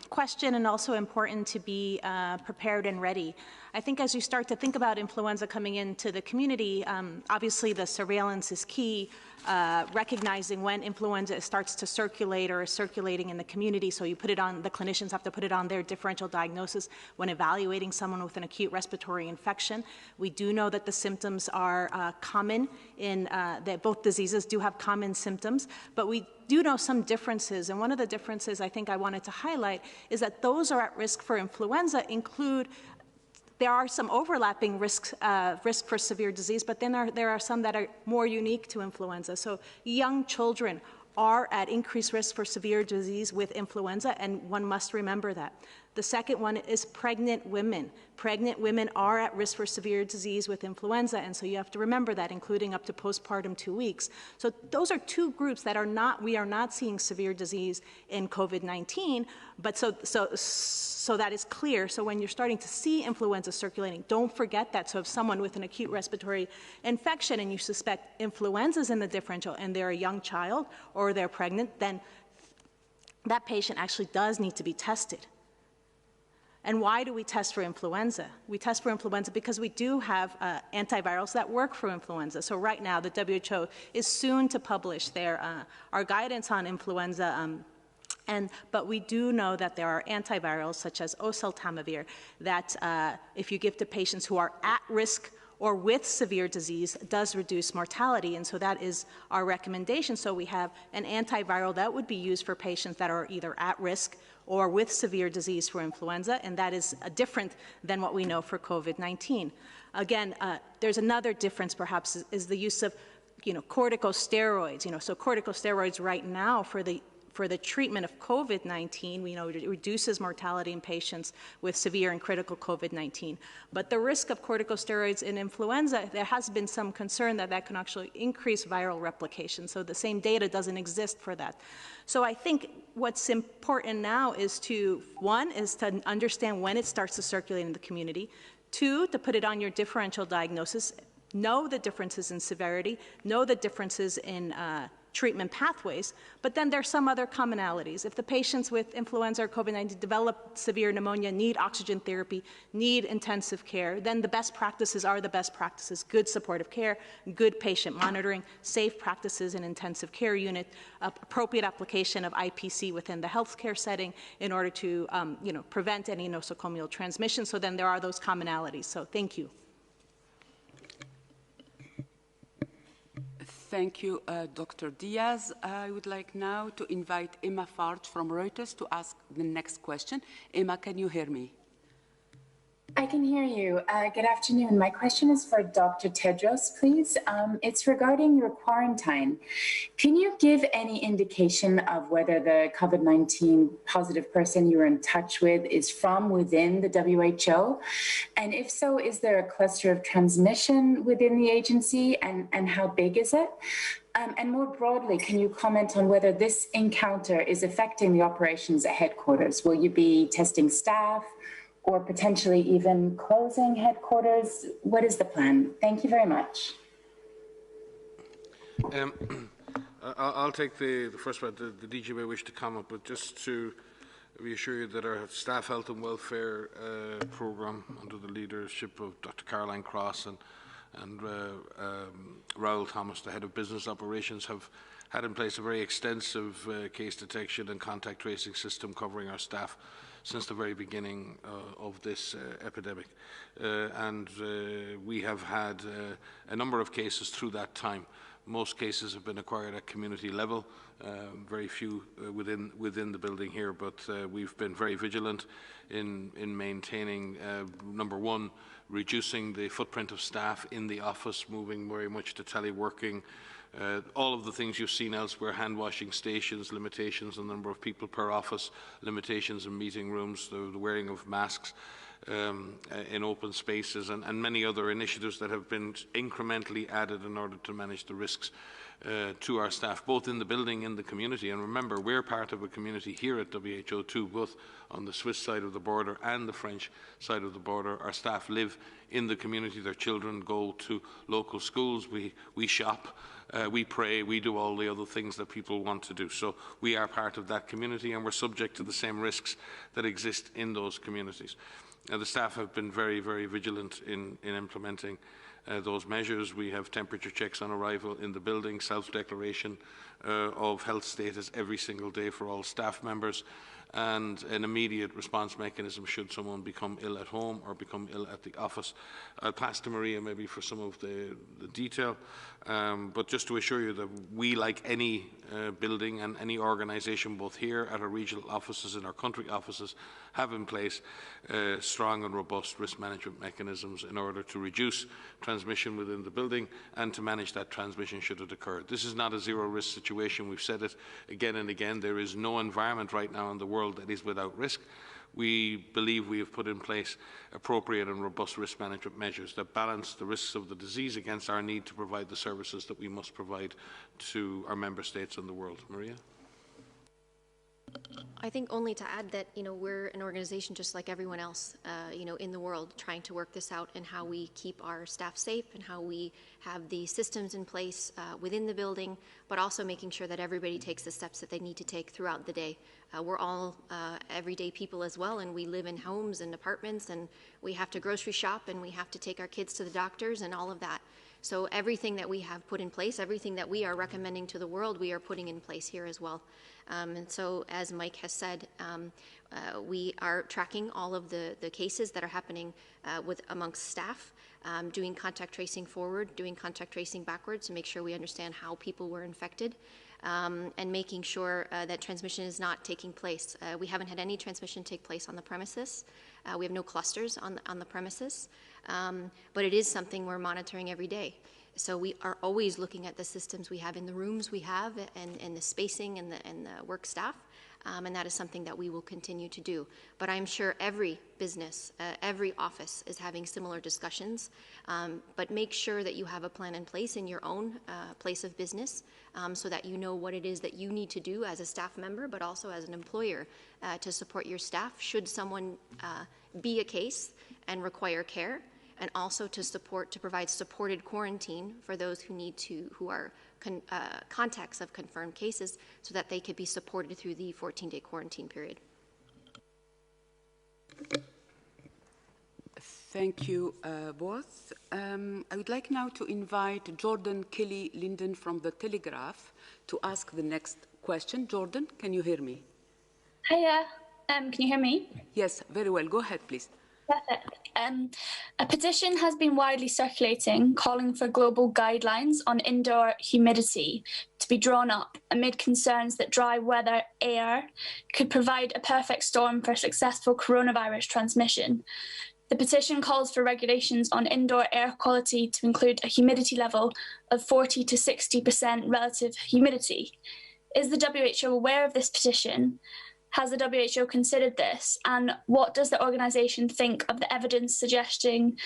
question, and also important to be prepared and ready. I think as you start to think about influenza coming into the community, obviously the surveillance is key, recognizing when influenza starts to circulate or is circulating in the community. So you put it on, the clinicians have to put it on their differential diagnosis when evaluating someone with an acute respiratory infection. We do know that the symptoms are common in, that both diseases do have common symptoms, but we do know some differences. And one of the differences I think I wanted to highlight is that those who are at risk for influenza include, there are some overlapping risks, risk for severe disease, but then there are some that are more unique to influenza. So young children are at increased risk for severe disease with influenza, and one must remember that. The second one is pregnant women. Pregnant women are at risk for severe disease with influenza, and so you have to remember that, including up to postpartum 2 weeks. So those are two groups that are not, we are not seeing severe disease in COVID-19, but so that is clear. So when you're starting to see influenza circulating, don't forget that. So if someone with an acute respiratory infection and you suspect influenza is in the differential and they're a young child or they're pregnant, then that patient actually does need to be tested. And why do we test for influenza? We test for influenza because we do have antivirals that work for influenza. So right now, the WHO is soon to publish our guidance on influenza, but we do know that there are antivirals such as oseltamivir that if you give to patients who are at risk or with severe disease, does reduce mortality, and so that is our recommendation. So we have an antiviral that would be used for patients that are either at risk or with severe disease for influenza, and that is different than what we know for COVID-19. Again, there's another difference perhaps is the use of corticosteroids. So corticosteroids right now for the treatment of COVID-19, we know it reduces mortality in patients with severe and critical COVID-19. But the risk of corticosteroids in influenza, there has been some concern that that can actually increase viral replication. So the same data doesn't exist for that. So I think what's important now is to understand when it starts to circulate in the community. 2, to put it on your differential diagnosis, know the differences in severity, know the differences in treatment pathways, but then there's some other commonalities. If the patients with influenza or COVID-19 develop severe pneumonia, need oxygen therapy, need intensive care, then the best practices are the best practices: good supportive care, good patient monitoring, safe practices in intensive care unit, appropriate application of IPC within the healthcare setting in order to prevent any nosocomial transmission. So then there are those commonalities. So thank you. Thank you, Dr. Diaz. I would like now to invite Emma Farge from Reuters to ask the next question. Emma, can you hear me? I can hear you. Good afternoon. My question is for Dr. Tedros, please. It's regarding your quarantine. Can you give any indication of whether the COVID-19 positive person you were in touch with is from within the WHO? And if so, is there a cluster of transmission within the agency, and how big is it? And more broadly, can you comment on whether this encounter is affecting the operations at headquarters? Will you be testing staff, or potentially even closing headquarters? What is the plan? Thank you very much. I'll take the first one. The DG may wish to comment, but just to reassure you that our staff health and welfare programme, under the leadership of Dr. Caroline Cross and Raoul Thomas, the head of business operations, have had in place a very extensive case detection and contact tracing system covering our staff since the very beginning of this epidemic. We have had a number of cases through that time. Most cases have been acquired at community level, very few within the building here, but we've been very vigilant in maintaining, number one, reducing the footprint of staff in the office, moving very much to teleworking, all of the things you've seen elsewhere: hand washing stations, limitations on the number of people per office, limitations in meeting rooms, the wearing of masks in open spaces, and many other initiatives that have been incrementally added in order to manage the risks to our staff, both in the building and the community. And remember, we're part of a community here at WHO too, both on the Swiss side of the border and the French side of the border. Our staff live in the community. Their children go to local schools. We shop. We pray, we do all the other things that people want to do. So we are part of that community, and we're subject to the same risks that exist in those communities. The staff have been very, very vigilant in implementing those measures. We have temperature checks on arrival in the building, self-declaration of health status every single day for all staff members, and an immediate response mechanism should someone become ill at home or become ill at the office. I'll pass to Maria maybe for some of the detail, but just to assure you that we, like any building and any organisation, both here at our regional offices and our country offices, have in place strong and robust risk management mechanisms in order to reduce transmission within the building and to manage that transmission should it occur. This is not a zero-risk situation. We've said it again and again. There is no environment right now in the world that is without risk. We believe we have put in place appropriate and robust risk management measures that balance the risks of the disease against our need to provide the services that we must provide to our member states and the world. Maria? I think only to add that, we're an organization just like everyone else, in the world, trying to work this out and how we keep our staff safe and how we have the systems in place within the building, but also making sure that everybody takes the steps that they need to take throughout the day. We're all everyday people as well, and we live in homes and apartments, and we have to grocery shop, and we have to take our kids to the doctors and all of that. So everything that we have put in place, everything that we are recommending to the world, we are putting in place here as well. And so, as Mike has said, we are tracking all of the cases that are happening amongst staff, doing contact tracing forward, doing contact tracing backwards to make sure we understand how people were infected, and making sure that transmission is not taking place. We haven't had any transmission take place on the premises. We have no clusters on the premises, but it is something we're monitoring every day. So we are always looking at the systems we have in the rooms we have and the spacing and the work staff, and that is something that we will continue to do. But I'm sure every business, every office is having similar discussions, but make sure that you have a plan in place in your own place of business, so that you know what it is that you need to do as a staff member, but also as an employer to support your staff should someone be a case and require care, and also to provide supported quarantine for those who are contacts of confirmed cases so that they could be supported through the 14-day quarantine period. Thank you both. I would like now to invite Jordan Kelly Linden from The Telegraph to ask the next question. Jordan, can you hear me? Hiya, can you hear me? Yes, very well. Go ahead, please. Perfect. A petition has been widely circulating calling for global guidelines on indoor humidity to be drawn up amid concerns that dry weather air could provide a perfect storm for successful coronavirus transmission. The petition calls for regulations on indoor air quality to include a humidity level of 40 to 60% relative humidity. Is the WHO aware of this petition? Has the WHO considered this? And what does the organization think of the evidence suggesting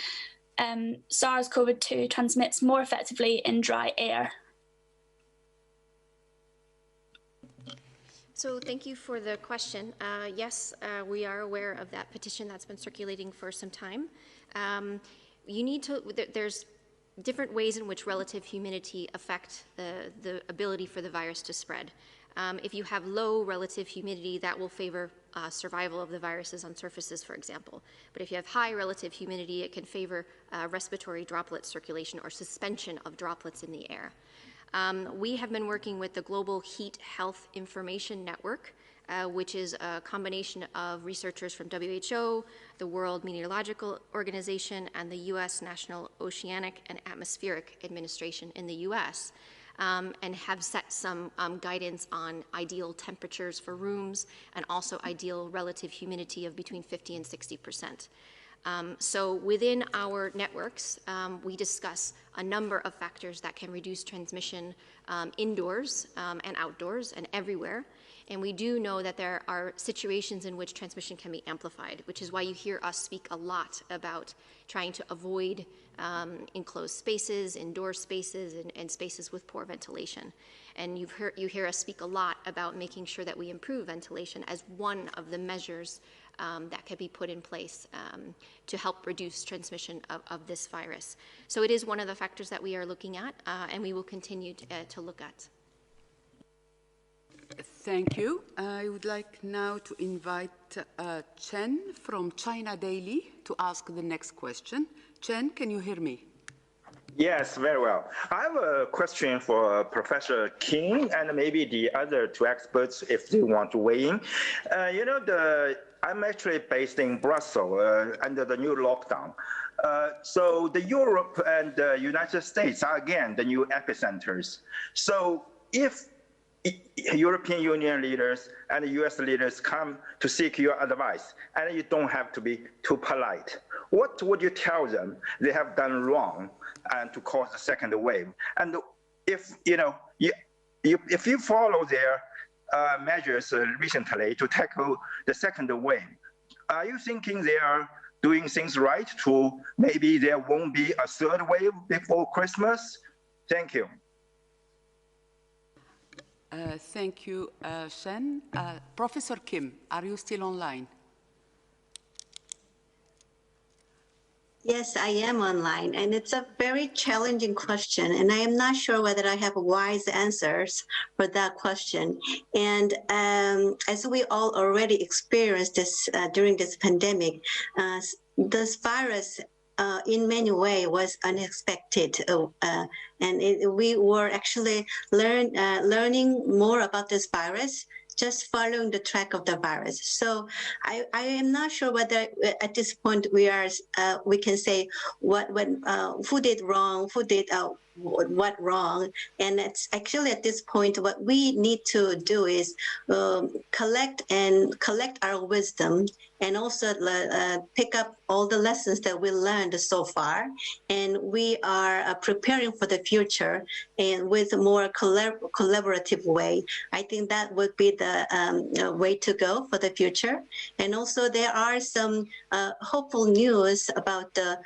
SARS-CoV-2 transmits more effectively in dry air? So thank you for the question. Yes, we are aware of that petition that's been circulating for some time. There's different ways in which relative humidity affect the ability for the virus to spread. If you have low relative humidity, that will favor survival of the viruses on surfaces, for example. But if you have high relative humidity, it can favor respiratory droplet circulation or suspension of droplets in the air. We have been working with the Global Heat Health Information Network, which is a combination of researchers from WHO, the World Meteorological Organization, and the U.S. National Oceanic and Atmospheric Administration in the U.S., and have set some guidance on ideal temperatures for rooms and also ideal relative humidity of between 50 and 60%. So within our networks, we discuss a number of factors that can reduce transmission indoors and outdoors and everywhere. And we do know that there are situations in which transmission can be amplified, which is why you hear us speak a lot about trying to avoid enclosed spaces, indoor spaces, and spaces with poor ventilation. And you hear us speak a lot about making sure that we improve ventilation as one of the measures that can be put in place to help reduce transmission of this virus. So it is one of the factors that we are looking at, and we will continue to look at. Thank you. I would like now to invite Chen from China Daily to ask the next question. Chen, can you hear me? Yes, very well. I have a question for Professor Kim and maybe the other two experts if they want to weigh in. I'm actually based in Brussels under the new lockdown. So the Europe and the United States are again the new epicenters. So if European Union leaders and US leaders come to seek your advice, and you don't have to be too polite, what would you tell them they have done wrong and to cause a second wave? And if you follow their measures recently to tackle the second wave, are you thinking they are doing things right to maybe there won't be a third wave before Christmas? Thank you. Thank you, Shen. Professor Kim, are you still online? Yes, I am online, and it's a very challenging question, and I am not sure whether I have wise answers for that question. And as we all already experienced this during this pandemic, this virus in many ways was unexpected, and we were actually learning more about this virus just following the track of the virus. So I am not sure whether at this point we can say who did wrong, who did what wrong. And it's actually at this point what we need to do is collect our wisdom and also pick up all the lessons that we learned so far. And we are preparing for the future and with a more collaborative way. I think that would be the way to go for the future. And also there are some hopeful news about the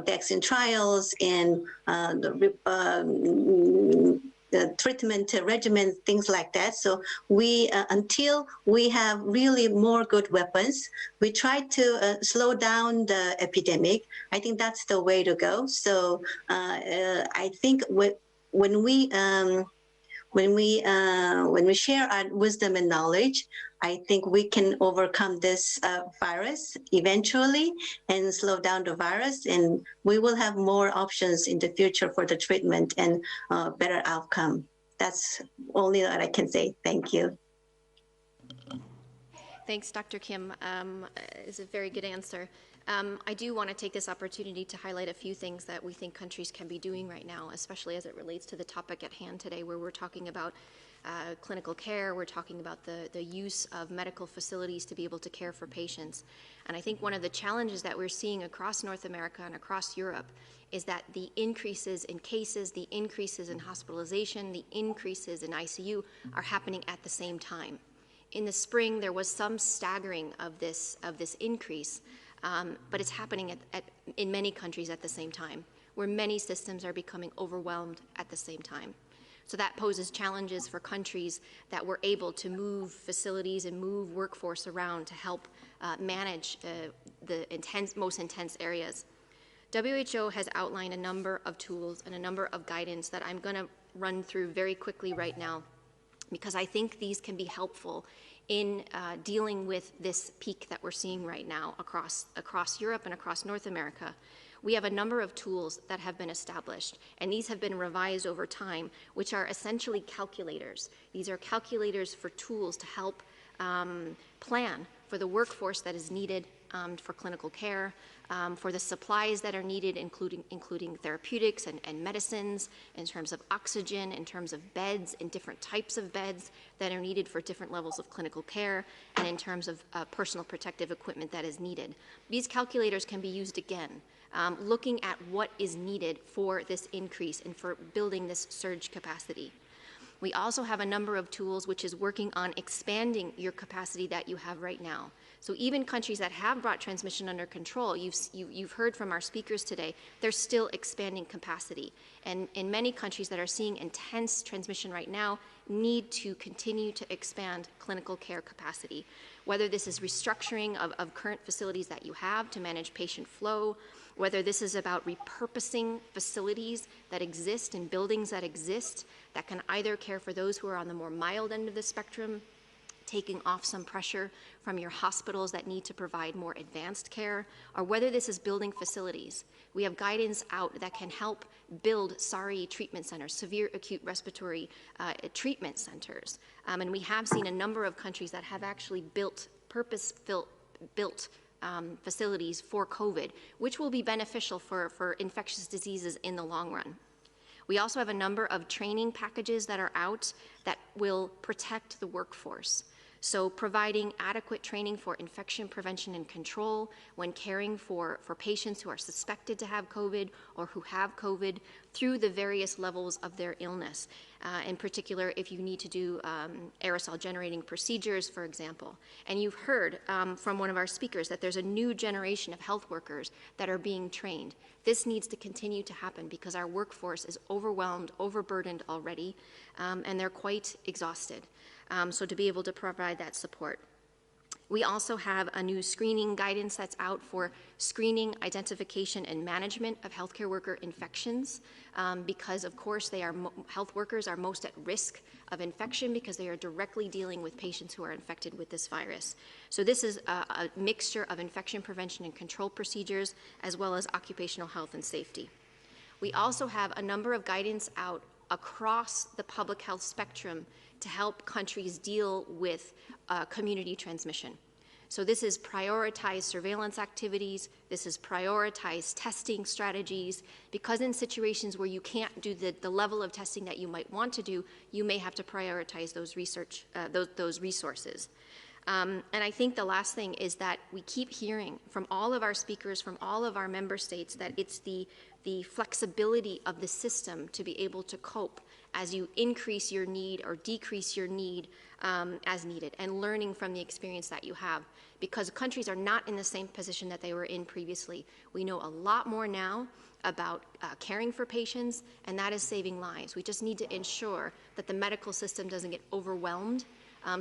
vaccine trials and the treatment regimen, things like that. So we, until we have really more good weapons, we try to slow down the epidemic. I think that's the way to go. So I think when we share our wisdom and knowledge, I think we can overcome this virus eventually and slow down the virus, and we will have more options in the future for the treatment and better outcome. That's only what I can say. Thank you. Thanks, Dr. Kim. It's a very good answer. I do want to take this opportunity to highlight a few things that we think countries can be doing right now, especially as it relates to the topic at hand today, where we're talking about clinical care, we're talking about the use of medical facilities to be able to care for patients. And I think one of the challenges that we're seeing across North America and across Europe is that the increases in cases, the increases in hospitalization, the increases in ICU are happening at the same time. In the spring, there was some staggering of this increase, but it's happening in many countries at the same time, where many systems are becoming overwhelmed at the same time. So that poses challenges for countries that were able to move facilities and move workforce around to help manage the most intense areas. WHO has outlined a number of tools and a number of guidance that I'm going to run through very quickly right now, because I think these can be helpful in dealing with this peak that we're seeing right now across Europe and across North America. We have a number of tools that have been established, and these have been revised over time, which are essentially calculators. These are calculators for tools to help plan for the workforce that is needed for clinical care, for the supplies that are needed, including therapeutics and medicines, in terms of oxygen, in terms of beds, and different types of beds that are needed for different levels of clinical care, and in terms of personal protective equipment that is needed. These calculators can be used again, looking at what is needed for this increase and for building this surge capacity. We also have a number of tools which is working on expanding your capacity that you have right now. So even countries that have brought transmission under control, you've heard from our speakers today, they're still expanding capacity. And in many countries that are seeing intense transmission right now, need to continue to expand clinical care capacity. Whether this is restructuring of current facilities that you have to manage patient flow, whether this is about repurposing facilities that exist and buildings that exist that can either care for those who are on the more mild end of the spectrum, taking off some pressure from your hospitals that need to provide more advanced care, or whether this is building facilities. We have guidance out that can help build SARI treatment centers, severe acute respiratory treatment centers. And we have seen a number of countries that have actually built, purpose-built facilities for COVID, which will be beneficial for infectious diseases in the long run. We also have a number of training packages that are out that will protect the workforce. So providing adequate training for infection prevention and control when caring for patients who are suspected to have COVID or who have COVID through the various levels of their illness. In particular, if you need to do aerosol generating procedures, for example. And you've heard from one of our speakers that there's a new generation of health workers that are being trained. This needs to continue to happen because our workforce is overwhelmed, overburdened already, and they're quite exhausted. So to be able to provide that support. We also have a new screening guidance that's out for screening, identification, and management of healthcare worker infections because, of course, health workers are most at risk of infection because they are directly dealing with patients who are infected with this virus. So this is a mixture of infection prevention and control procedures as well as occupational health and safety. We also have a number of guidance out across the public health spectrum to help countries deal with community transmission. So this is prioritized surveillance activities, this is prioritized testing strategies, because in situations where you can't do the level of testing that you might want to do, you may have to prioritize those resources. And I think the last thing is that we keep hearing from all of our speakers, from all of our member states, that it's the flexibility of the system to be able to cope as you increase your need or decrease your need as needed, and learning from the experience that you have. Because countries are not in the same position that they were in previously. We know a lot more now about caring for patients, and that is saving lives. We just need to ensure that the medical system doesn't get overwhelmed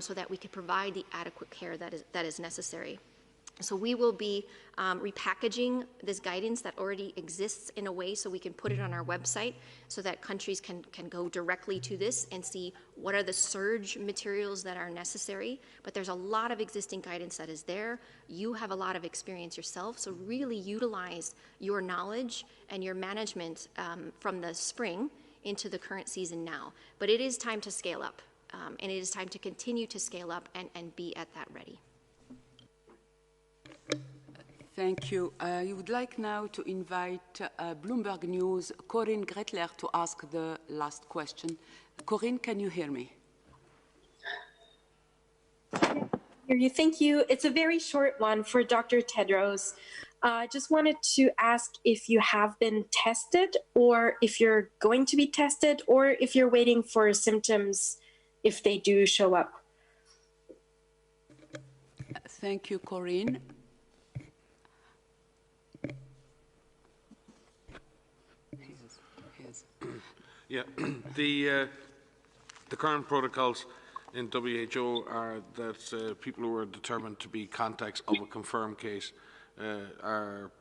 so that we can provide the adequate care that is necessary. So we will be repackaging this guidance that already exists in a way so we can put it on our website so that countries can go directly to this and see what are the surge materials that are necessary. But there's a lot of existing guidance that is there. You have a lot of experience yourself, so really utilize your knowledge and your management from the spring into the current season now. But it is time to scale up, and it is time to continue to scale up and be at that ready. Thank you. I would like now to invite Bloomberg News' Corinne Gretler to ask the last question. Corinne, can you hear me? Hear you. Thank you. It's a very short one for Dr. Tedros. I just wanted to ask if you have been tested, or if you're going to be tested, or if you're waiting for symptoms if they do show up. Thank you, Corinne. Yeah, the current protocols in WHO are that people who are determined to be contacts of a confirmed case are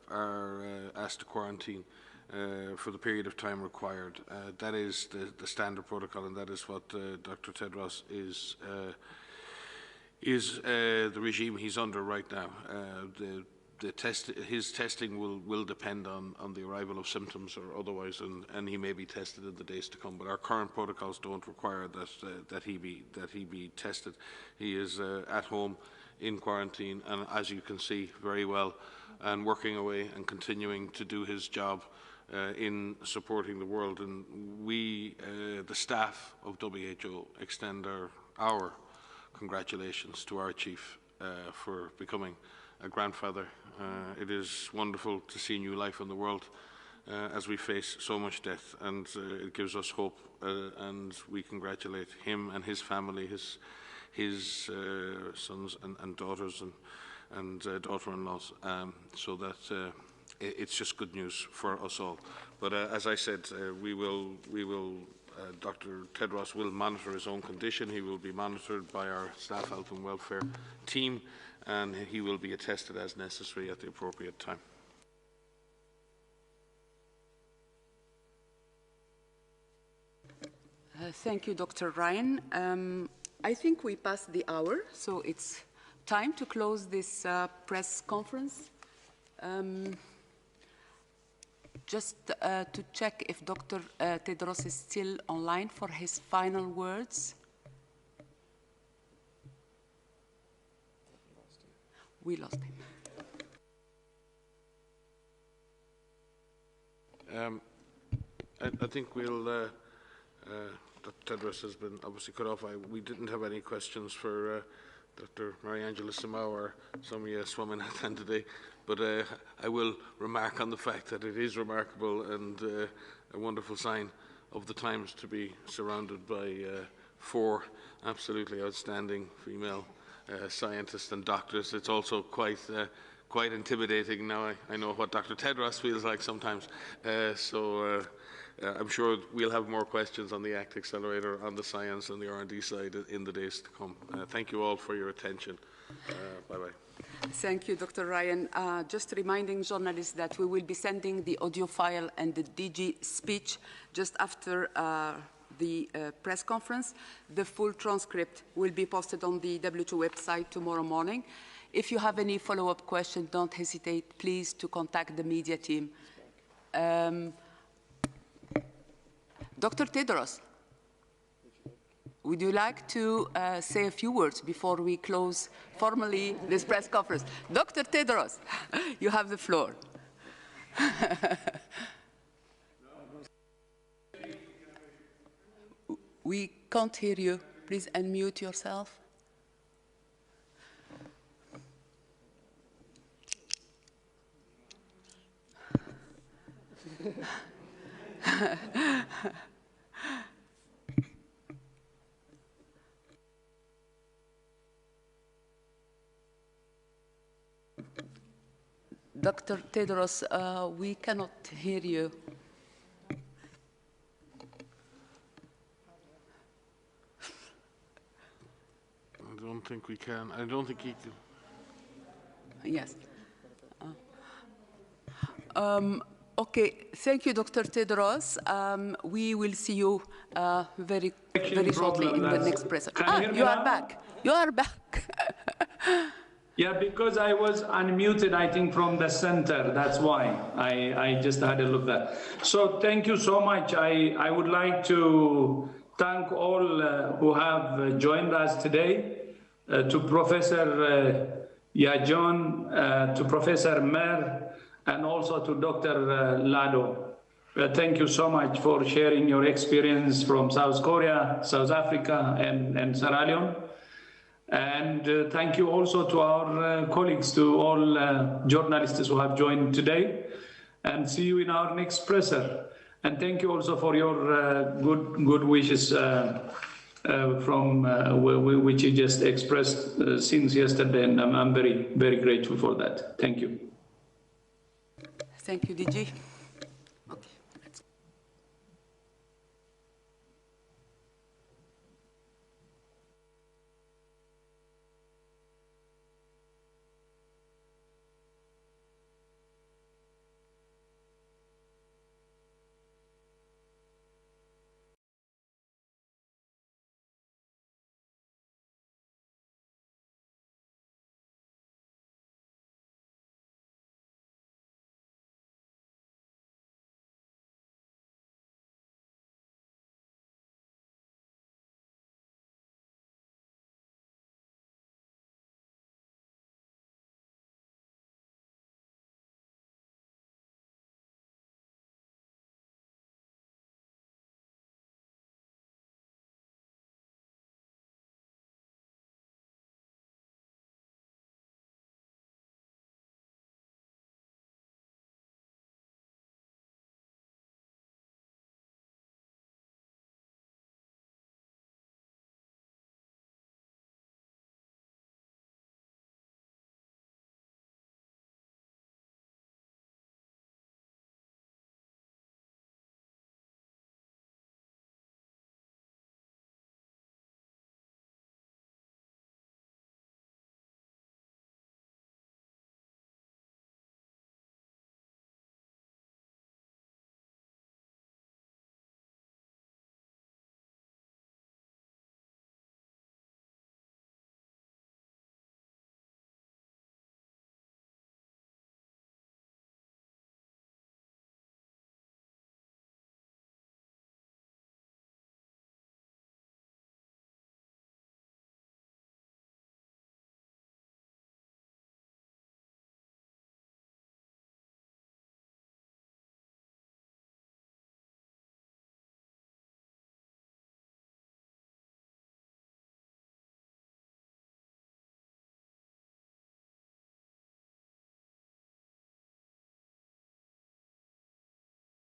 asked to quarantine for the period of time required. That is the standard protocol, and that is what Dr. Tedros is the regime he's under right now. His testing will depend on the arrival of symptoms or otherwise, and he may be tested in the days to come. But our current protocols don't require that he be tested. He is at home in quarantine, and as you can see very well, and working away and continuing to do his job in supporting the world. And we, the staff of WHO, extend our congratulations to our chief for becoming a grandfather. It is wonderful to see new life in the world as we face so much death, and it gives us hope, and we congratulate him and his family, his sons and daughters and daughter-in-laws, so that it's just good news for us all. But as I said, Dr. Tedros will monitor his own condition. He will be monitored by our staff health and welfare team, and he will be attested as necessary at the appropriate time. Thank you, Dr. Ryan. I think we passed the hour, so it's time to close this press conference. Just to check if Dr. Tedros is still online for his final words. We lost him. I think we'll, Dr. Tedros has been obviously cut off. We didn't have any questions for Dr. Mariangela Simao or Soumya Swaminathan today, but I will remark on the fact that it is remarkable and a wonderful sign of the times to be surrounded by 4 absolutely outstanding female scientists and doctors. It's also quite intimidating now. I know what Dr. Tedros feels like sometimes. I'm sure we'll have more questions on the ACT Accelerator, on the science and the R&D side in the days to come. Thank you all for your attention. Bye-bye. Thank you, Dr. Ryan. Just reminding journalists that we will be sending the audio file and the DG speech just after the press conference. The full transcript will be posted on the WHO website tomorrow morning. If you have any follow-up questions, don't hesitate, please, to contact the media team. Dr. Tedros, would you like to say a few words before we close formally this press conference? Dr. Tedros, you have the floor. We can't hear you. Please unmute yourself. Dr. Tedros, we cannot hear you. I don't think we can. I don't think he can. Yes. Okay, thank you, Dr. Tedros. We will see you very shortly in the next presentation. You are back. You are back. Yeah, because I was unmuted, I think, from the center. That's why I just had a look there. So thank you so much. I would like to thank all who have joined us today, to Professor Yajon, to Professor Mer, and also to Dr. Lado. Thank you so much for sharing your experience from South Korea, South Africa, and Sierra Leone. And thank you also to our colleagues, to all journalists who have joined today. And see you in our next presser. And thank you also for your good wishes from which you just expressed since yesterday. And I'm very, very grateful for that. Thank you. Thank you, DG.